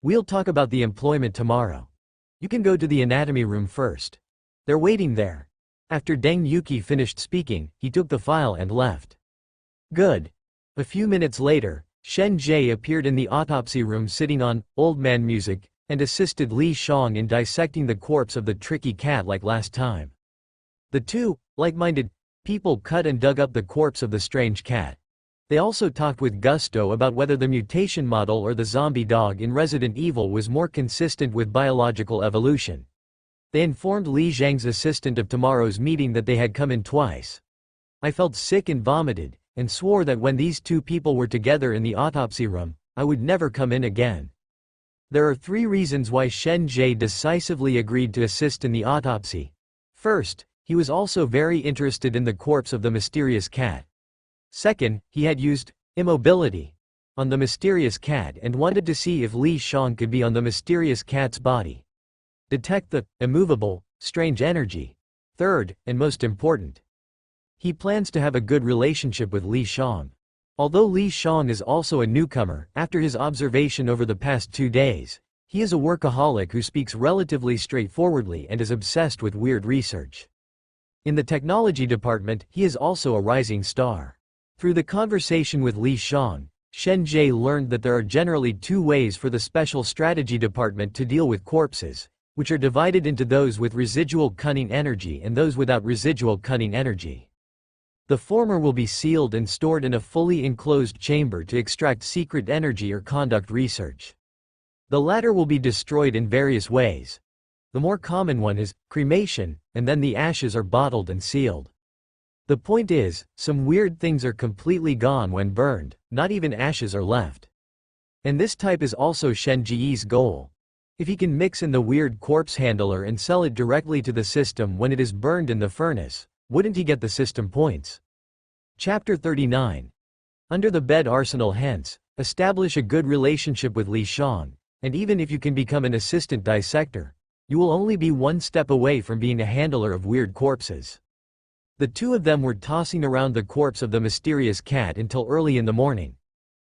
We'll talk about the employment tomorrow. You can go to the anatomy room first. They're waiting there." After Deng Yuki finished speaking, he took the file and left. "Good." A few minutes later, Shen Jie appeared in the autopsy room sitting on old man music and assisted Li Shang in dissecting the corpse of the tricky cat like last time. The 2 like-minded people cut and dug up the corpse of the strange cat. They also talked with gusto about whether the mutation model or the zombie dog in Resident Evil was more consistent with biological evolution. They informed Li Zhang's assistant of tomorrow's meeting that they had come in twice. I felt sick and vomited, and swore that when these 2 people were together in the autopsy room, I would never come in again. There are 3 reasons why Shen Jie decisively agreed to assist in the autopsy. First, he was also very interested in the corpse of the mysterious cat. Second, he had used immobility on the mysterious cat and wanted to see if Li Shang could be on the mysterious cat's body. Detect the immovable, strange energy. Third, and most important, he plans to have a good relationship with Li Shang. Although Li Shang is also a newcomer, after his observation over the past 2 days, he is a workaholic who speaks relatively straightforwardly and is obsessed with weird research. In the technology department, he is also a rising star. Through the conversation with Li Shang, Shen Jie learned that there are generally 2 ways for the Special Strategy Department to deal with corpses, which are divided into those with residual cunning energy and those without residual cunning energy. The former will be sealed and stored in a fully enclosed chamber to extract secret energy or conduct research. The latter will be destroyed in various ways. The more common one is cremation, and then the ashes are bottled and sealed. The point is, some weird things are completely gone when burned, not even ashes are left. And this type is also Shen Jie's goal. If he can mix in the weird corpse handler and sell it directly to the system when it is burned in the furnace, wouldn't he get the system points? Chapter 39. Under the bed arsenal. Hence, establish a good relationship with Li Shang, and even if you can become an assistant dissector, you will only be 1 step away from being a handler of weird corpses. The 2 of them were tossing around the corpse of the mysterious cat until early in the morning.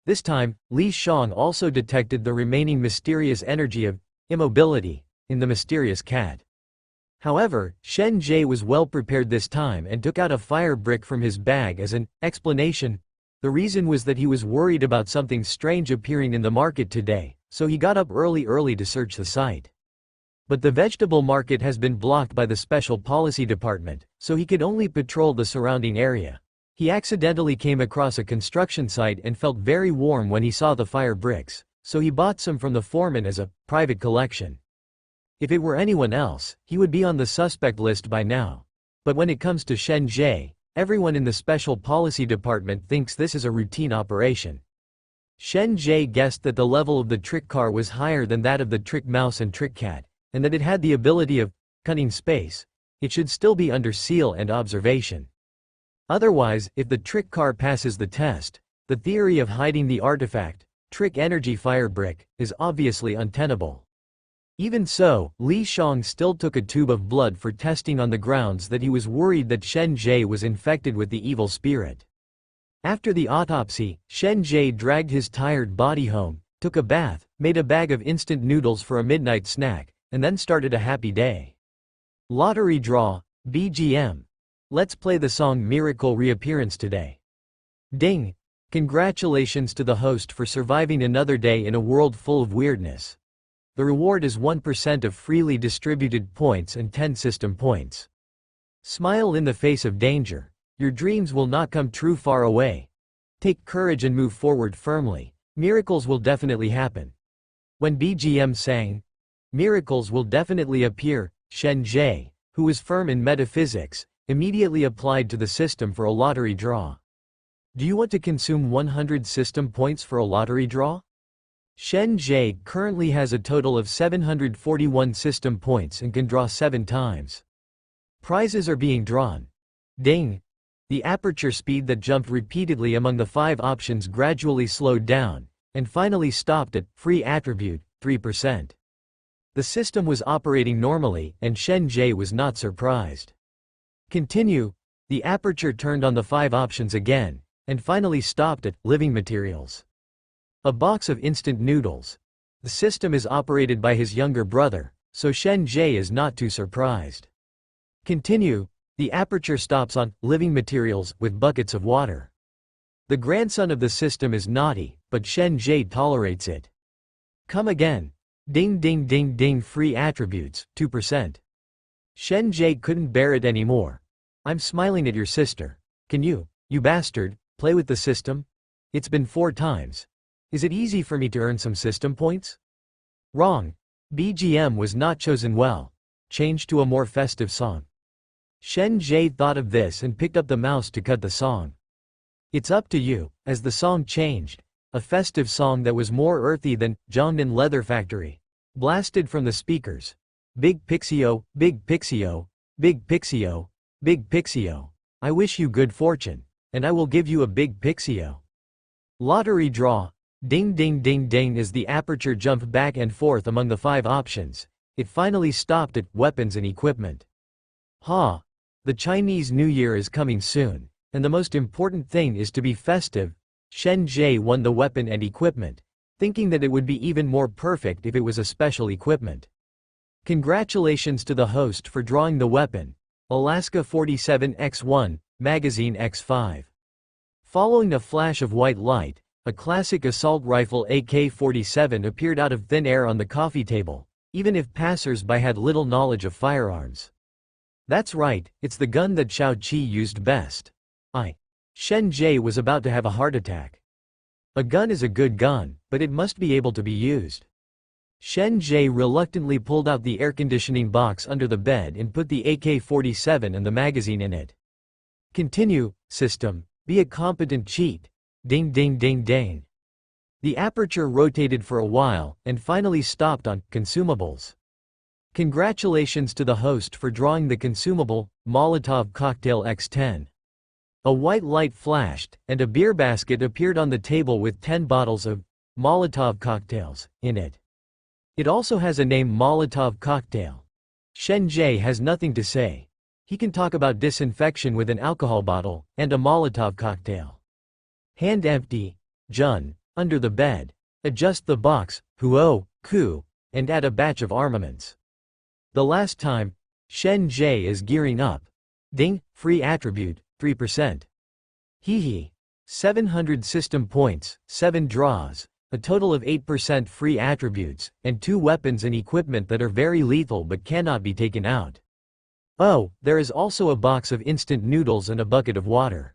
This time, Li Shang also detected the remaining mysterious energy of immobility in the mysterious cat. However, Shen Jie was well prepared this time and took out a fire brick from his bag as an explanation. The reason was that he was worried about something strange appearing in the market today, so he got up early to search the site. But the vegetable market has been blocked by the Special Policy Department, so he could only patrol the surrounding area. He accidentally came across a construction site and felt very warm when he saw the fire bricks, so he bought some from the foreman as a private collection. If it were anyone else, he would be on the suspect list by now. But when it comes to Shen Jie, everyone in the Special Policy Department thinks this is a routine operation. Shen Jie guessed that the level of the trick car was higher than that of the trick mouse and trick cat, and that it had the ability of cutting space. It should still be under seal and observation. Otherwise, if the trick car passes the test, the theory of hiding the artifact, trick energy fire brick, is obviously untenable. Even so, Li Shang still took a tube of blood for testing on the grounds that he was worried that Shen Jie was infected with the evil spirit. After the autopsy, Shen Jie dragged his tired body home, took a bath, made a bag of instant noodles for a midnight snack, and then started a happy day. Lottery draw, BGM. Let's play the song Miracle Reappearance today. Ding! Congratulations to the host for surviving another day in a world full of weirdness. The reward is 1% of freely distributed points and 10 system points. Smile in the face of danger. Your dreams will not come true far away. Take courage and move forward firmly. Miracles will definitely happen. When BGM sang, miracles will definitely appear, Shen Jie, who was firm in metaphysics, immediately applied to the system for a lottery draw. Do you want to consume 100 system points for a lottery draw? Shen Jie currently has a total of 741 system points and can draw 7 times. Prizes are being drawn. Ding! The aperture speed that jumped repeatedly among the 5 options gradually slowed down, and finally stopped at free attribute, 3%. The system was operating normally, and Shen Jie was not surprised. Continue. The aperture turned on the 5 options again, and finally stopped at living materials. A box of instant noodles. The system is operated by his younger brother, so Shen Jie is not too surprised. Continue. The aperture stops on living materials with buckets of water. The grandson of the system is naughty, but Shen Jie tolerates it. Come again. Ding ding ding ding, free attributes, 2%. Shen Jie couldn't bear it anymore. I'm smiling at your sister. Can you bastard, play with the system? It's been 4 times. Is it easy for me to earn some system points? Wrong. BGM was not chosen well. Change to a more festive song. Shen Jie thought of this and picked up the mouse to cut the song. It's up to you. As the song changed, a festive song that was more earthy than Jiangnan Leather Factory blasted from the speakers. Big Pixio, Big Pixio, Big Pixio, Big Pixio. I wish you good fortune, and I will give you a big Pixio. Lottery draw. Ding ding ding ding. As the aperture jumped back and forth among the 5 options, it finally stopped at weapons and equipment. Ha! The Chinese New Year is coming soon, and the most important thing is to be festive. Shen Jie won the weapon and equipment, thinking that it would be even more perfect if it was a special equipment. Congratulations to the host for drawing the weapon, Alaska 47X1, Magazine X5. Following a flash of white light, a classic assault rifle AK-47 appeared out of thin air on the coffee table, even if passers-by had little knowledge of firearms. That's right, it's the gun that Xiao Qi used best. Shen Jie was about to have a heart attack. A gun is a good gun, but it must be able to be used. Shen Jie reluctantly pulled out the air conditioning box under the bed and put the AK-47 and the magazine in it. Continue, system, be a competent cheat. Ding ding ding ding. The aperture rotated for a while, and finally stopped on consumables. Congratulations to the host for drawing the consumable, Molotov Cocktail X10. A white light flashed, and a beer basket appeared on the table with 10 bottles of Molotov cocktails in it. It also has a name, Molotov Cocktail. Shen Jie has nothing to say. He can talk about disinfection with an alcohol bottle and a Molotov cocktail. Hand empty, Jun, Under the bed. Adjust the box, huo, ku, and add a batch of armaments. The last time. Shen Jie is gearing up. Ding, free attribute, 3%. Hehe. 700 system points, 7 draws, a total of 8% free attributes, and 2 weapons and equipment that are very lethal but cannot be taken out. Oh, there is also a box of instant noodles and a bucket of water.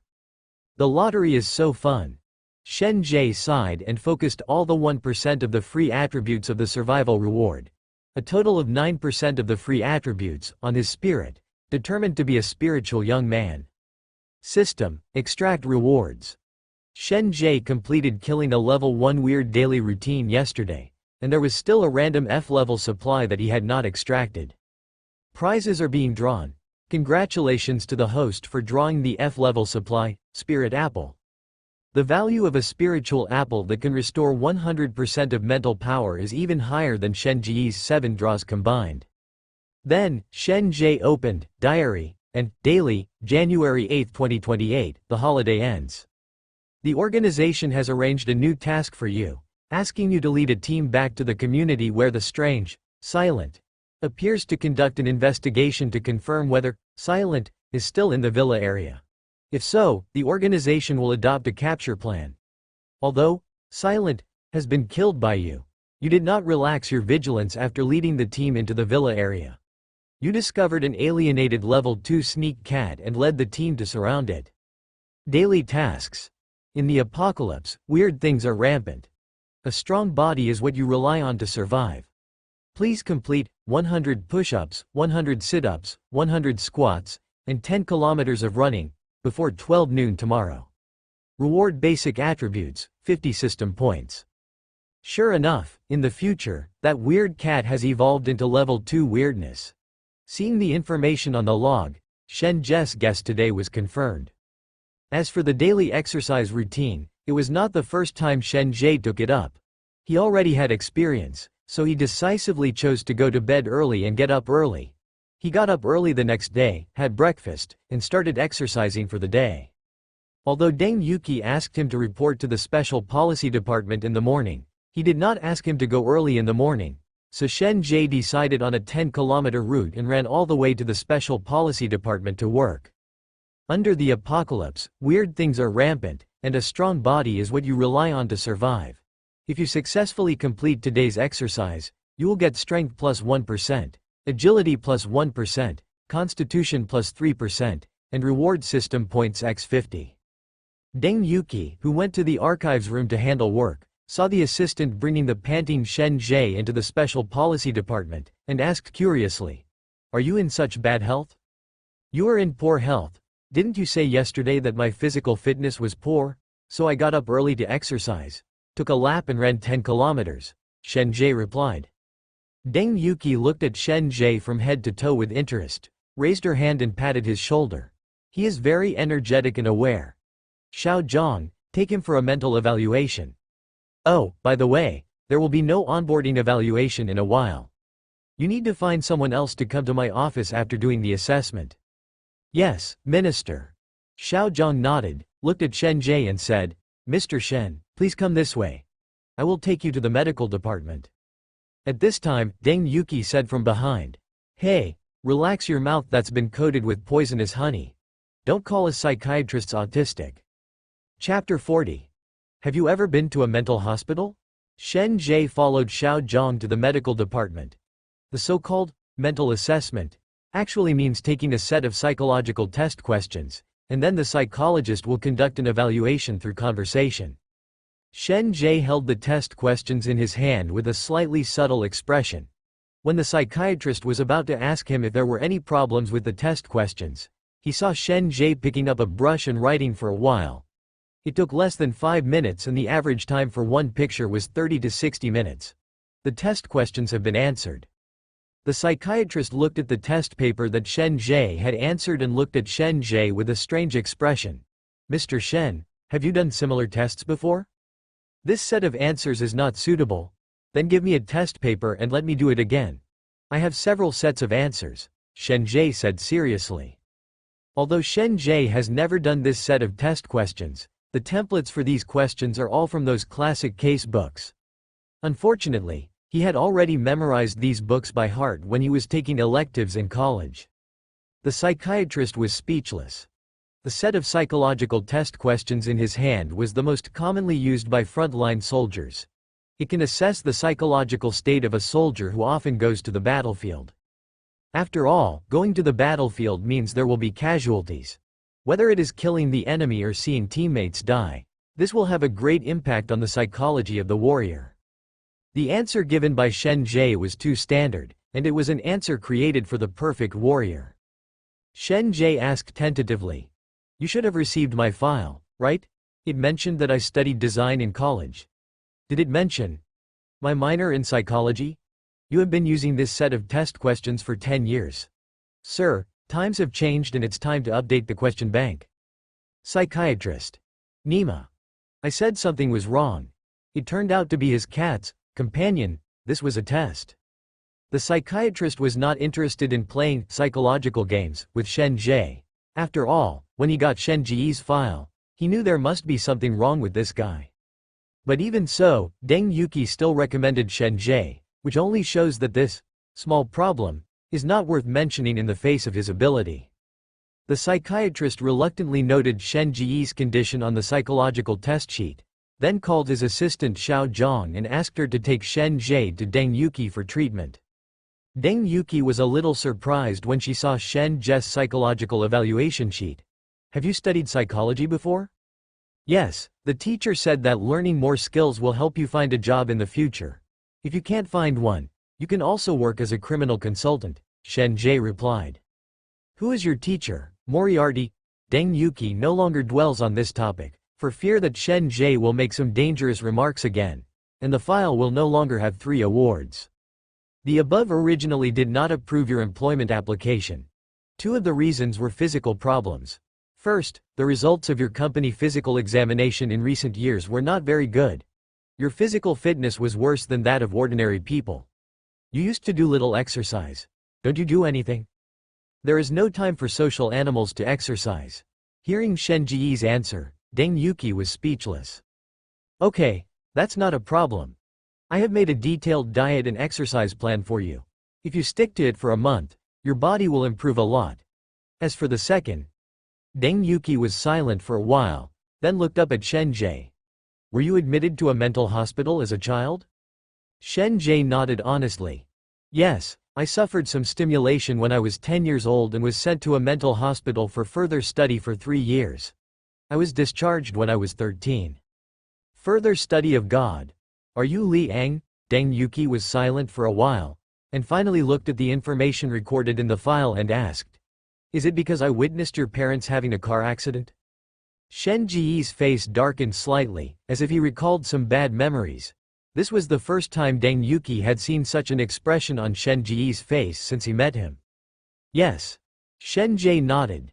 The lottery is so fun. Shen Jie sighed and focused all the 1% of the free attributes of the survival reward, a total of 9% of the free attributes, on his spirit, determined to be a spiritual young man. System, extract rewards. Shen Jie completed killing a level 1 weird daily routine yesterday, and there was still a random F-level supply that he had not extracted. Prizes are being drawn. Congratulations to the host for drawing the F-level supply, Spirit Apple. The value of a spiritual apple that can restore 100% of mental power is even higher than Shen Jie's 7 draws combined. Then, Shen Jie opened, Diary, and, Daily, January 8, 2028, the holiday ends. The organization has arranged a new task for you, asking you to lead a team back to the community where the strange, Silent, appears to conduct an investigation to confirm whether Silent is still in the villa area. If so, the organization will adopt a capture plan. Although Silent has been killed by you, you did not relax your vigilance after leading the team into the villa area. You discovered an alienated level 2 sneak cat and led the team to surround it. Daily tasks. In the apocalypse, weird things are rampant. A strong body is what you rely on to survive. Please complete 100 push-ups, 100 sit-ups, 100 squats, and 10 kilometers of running before 12 noon tomorrow. Reward basic attributes, 50 system points. Sure enough, in the future, that weird cat has evolved into level 2 weirdness. Seeing the information on the log, Shen Jie's guess today was confirmed. As for the daily exercise routine, it was not the first time Shen Jie took it up. He already had experience, so he decisively chose to go to bed early and get up early. He got up early the next day, had breakfast, and started exercising for the day. Although Deng Yuki asked him to report to the Special Policy Department in the morning, he did not ask him to go early in the morning, so Shen Jie decided on a 10-kilometer route and ran all the way to the Special Policy Department to work. Under the apocalypse, weird things are rampant, and a strong body is what you rely on to survive. If you successfully complete today's exercise, you will get strength plus 1%, agility plus 1%, constitution plus 3%, and reward system points x 50. Deng Yuki, who went to the archives room to handle work, saw the assistant bringing the panting Shen Jie into the Special Policy Department, and asked curiously, "Are you in such bad health?" "You are in poor health. Didn't you say yesterday that my physical fitness was poor? So I got up early to exercise, took a lap and ran 10 kilometers, Shen Jie replied. Deng Yuki looked at Shen Jie from head to toe with interest, raised her hand and patted his shoulder. He is very energetic and aware. Xiao Zhang, take him for a mental evaluation. Oh, by the way, there will be no onboarding evaluation in a while. You need to find someone else to come to my office after doing the assessment. Yes, Minister. Xiao Zhang nodded, looked at Shen Jie and said, Mr. Shen, please come this way. I will take you to the medical department. At this time, Deng Yuki said from behind, Hey, relax your mouth that's been coated with poisonous honey. Don't call us psychiatrists autistic. Chapter 40. Have you ever been to a mental hospital? Shen Jie followed Xiao Zhang to the medical department. The so-called mental assessment actually means taking a set of psychological test questions, and then the psychologist will conduct an evaluation through conversation. Shen Jie held the test questions in his hand with a slightly subtle expression. When the psychiatrist was about to ask him if there were any problems with the test questions, he saw Shen Jie picking up a brush and writing for a while. It took less than 5 minutes and the average time for one picture was 30 to 60 minutes. The test questions have been answered. The psychiatrist looked at the test paper that Shen Jie had answered and looked at Shen Jie with a strange expression. Mr. Shen, have you done similar tests before? This set of answers is not suitable. Then give me a test paper and let me do it again. I have several sets of answers, Shen Jie said seriously. Although Shen Jie has never done this set of test questions, The templates for these questions are all from those classic case books. Unfortunately, he had already memorized these books by heart when he was taking electives in college. The psychiatrist was speechless. The set of psychological test questions in his hand was the most commonly used by frontline soldiers. It can assess the psychological state of a soldier who often goes to the battlefield. After all, going to the battlefield means there will be casualties. Whether it is killing the enemy or seeing teammates die, this will have a great impact on the psychology of the warrior. The answer given by Shen Jie was too standard, and it was an answer created for the perfect warrior. Shen Jie asked tentatively, "You should have received my file, right? It mentioned that I studied design in college. Did it mention my minor in psychology? You have been using this set of test questions for 10 years. Sir, times have changed and it's time to update the question bank." Psychiatrist. Nima. I said something was wrong. It turned out to be his cat's companion. This was a test. The psychiatrist was not interested in playing psychological games with Shen Jie. After all, when he got Shen Jie's file, he knew there must be something wrong with this guy. But even so, Deng Yuki still recommended Shen Jie, which only shows that this small problem is not worth mentioning in the face of his ability. The psychiatrist reluctantly noted Shen Jie's condition on the psychological test sheet, then called his assistant Xiao Zhang and asked her to take Shen Jie to Deng Yuki for treatment. Deng Yuki was a little surprised when she saw Shen Jie's psychological evaluation sheet. Have you studied psychology before? Yes, the teacher said that learning more skills will help you find a job in the future. If you can't find one, you can also work as a criminal consultant, Shen Jie replied. Who is your teacher, Moriarty? Deng Yuki no longer dwells on this topic, for fear that Shen Jie will make some dangerous remarks again, and the file will no longer have 3 awards. The above originally did not approve your employment application. 2 of the reasons were physical problems. First, the results of your company physical examination in recent years were not very good. Your physical fitness was worse than that of ordinary people. You used to do little exercise. Don't you do anything? There is no time for social animals to exercise. Hearing Shen Jie's answer, Deng Yuki was speechless. Okay, that's not a problem. I have made a detailed diet and exercise plan for you. If you stick to it for a month, your body will improve a lot. As for the second, Deng Yuki was silent for a while, then looked up at Shen Jie. Were you admitted to a mental hospital as a child? Shen Jie nodded honestly. Yes, I suffered some stimulation when I was 10 years old and was sent to a mental hospital for further study for 3 years. I was discharged when I was 13. Further study of God. Are you Li Ang? Deng Yuki was silent for a while, and finally looked at the information recorded in the file and asked, "Is it because I witnessed your parents having a car accident?" Shen Jie's face darkened slightly, as if he recalled some bad memories. This was the first time Deng Yuki had seen such an expression on Shen Jie's face since he met him. Yes. Shen Jie nodded.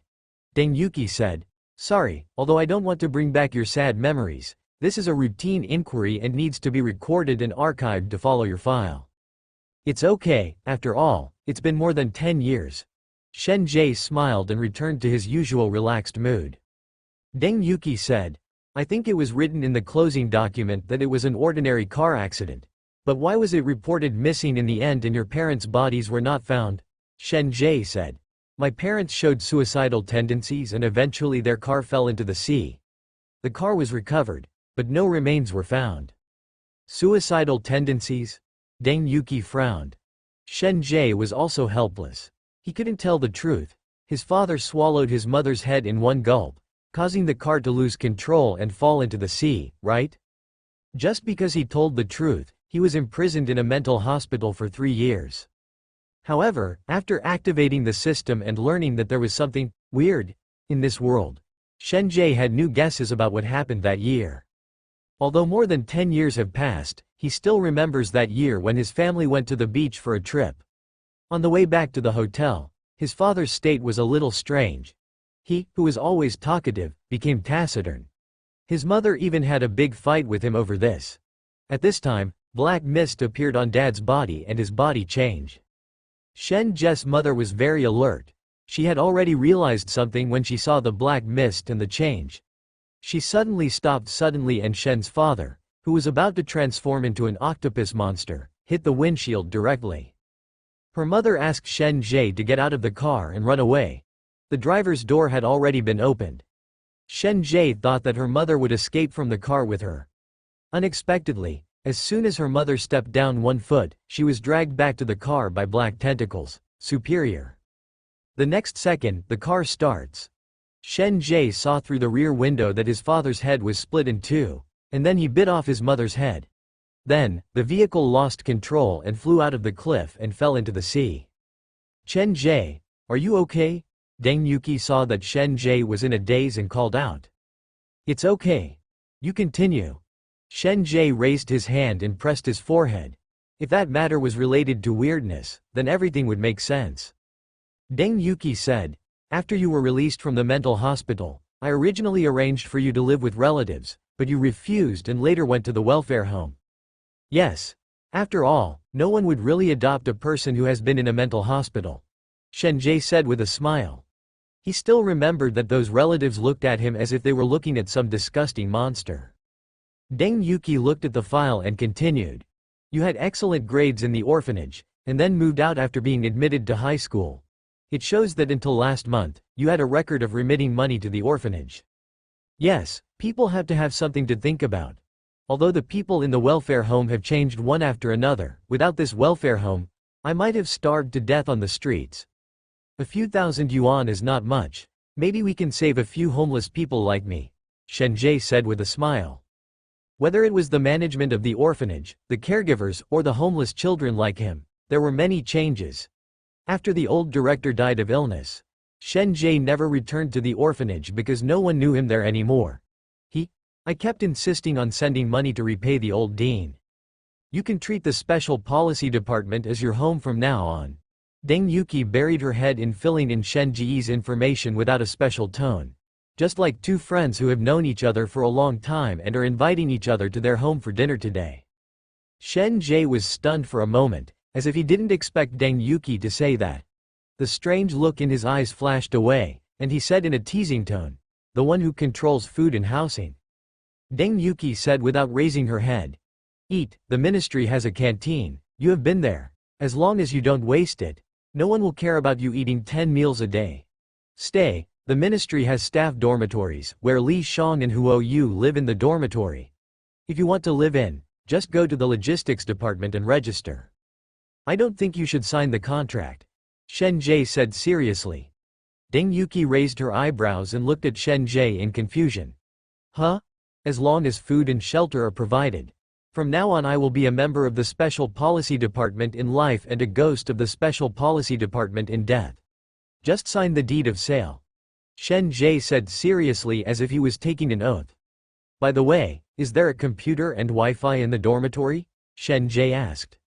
Deng Yuki said, "Sorry, although I don't want to bring back your sad memories. This is a routine inquiry and needs to be recorded and archived to follow your file." It's okay, after all, it's been more than 10 years. Shen Jie smiled and returned to his usual relaxed mood. Deng Yuki said, "I think it was written in the closing document that it was an ordinary car accident. But why was it reported missing in the end and your parents' bodies were not found?" Shen Jie said, "My parents showed suicidal tendencies and eventually their car fell into the sea. The car was recovered, but no remains were found." Suicidal tendencies? Deng Yuki frowned. Shen Jie was also helpless. He couldn't tell the truth. His father swallowed his mother's head in one gulp, causing the car to lose control and fall into the sea, right? Just because he told the truth, he was imprisoned in a mental hospital for 3 years. However, after activating the system and learning that there was something weird in this world, Shen Jie had new guesses about what happened that year. Although more than 10 years have passed, he still remembers that year when his family went to the beach for a trip. On the way back to the hotel, his father's state was a little strange. He, who was always talkative, became taciturn. His mother even had a big fight with him over this. At this time, black mist appeared on Dad's body and his body changed. Shen Jie's mother was very alert. She had already realized something when she saw the black mist and the change. She suddenly stopped suddenly and Shen's father, who was about to transform into an octopus monster, hit the windshield directly. Her mother asked Shen Jie to get out of the car and run away. The driver's door had already been opened. Shen Jie thought that her mother would escape from the car with her. Unexpectedly, as soon as her mother stepped down 1 foot, she was dragged back to the car by black tentacles. Superior. The next second, the car starts. Shen Jie saw through the rear window that his father's head was split in two, and then he bit off his mother's head. Then, the vehicle lost control and flew out of the cliff and fell into the sea. Chen Jie, are you okay? Deng Yuki saw that Shen Jie was in a daze and called out. It's okay. You continue. Shen Jie raised his hand and pressed his forehead. If that matter was related to weirdness, then everything would make sense. Deng Yuki said, after you were released from the mental hospital, I originally arranged for you to live with relatives, but you refused and later went to the welfare home. Yes. After all, no one would really adopt a person who has been in a mental hospital. Shen Jie said with a smile. He still remembered that those relatives looked at him as if they were looking at some disgusting monster. Deng Yuki looked at the file and continued. You had excellent grades in the orphanage, and then moved out after being admitted to high school. It shows that until last month, you had a record of remitting money to the orphanage. Yes, people have to have something to think about. Although the people in the welfare home have changed one after another, without this welfare home, I might have starved to death on the streets. A few thousand yuan is not much. Maybe we can save a few homeless people like me, Shen Jie said with a smile. Whether it was the management of the orphanage, the caregivers, or the homeless children like him, there were many changes. After the old director died of illness, Shen Jie never returned to the orphanage because no one knew him there anymore. I kept insisting on sending money to repay the old dean. You can treat the special policy department as your home from now on. Deng Yuki buried her head in filling in Shen Jie's information without a special tone. Just like two friends who have known each other for a long time and are inviting each other to their home for dinner today. Shen Jie was stunned for a moment, as if he didn't expect Deng Yuki to say that. The strange look in his eyes flashed away, and he said in a teasing tone, the one who controls food and housing. Deng Yuki said without raising her head. Eat, the ministry has a canteen, you have been there. As long as you don't waste it, no one will care about you eating 10 meals a day. Stay, the ministry has staff dormitories, where Li Shang and Huo Yu live in the dormitory. If you want to live in, just go to the logistics department and register. I don't think you should sign the contract, Shen Jie said seriously. Deng Yuki raised her eyebrows and looked at Shen Jie in confusion. Huh? As long as food and shelter are provided. From now on I will be a member of the Special Policy Department in life and a ghost of the Special Policy Department in death. Just sign the deed of sale, Shen Jie said seriously as if he was taking an oath. By the way, is there a computer and Wi-Fi in the dormitory? Shen Jie asked.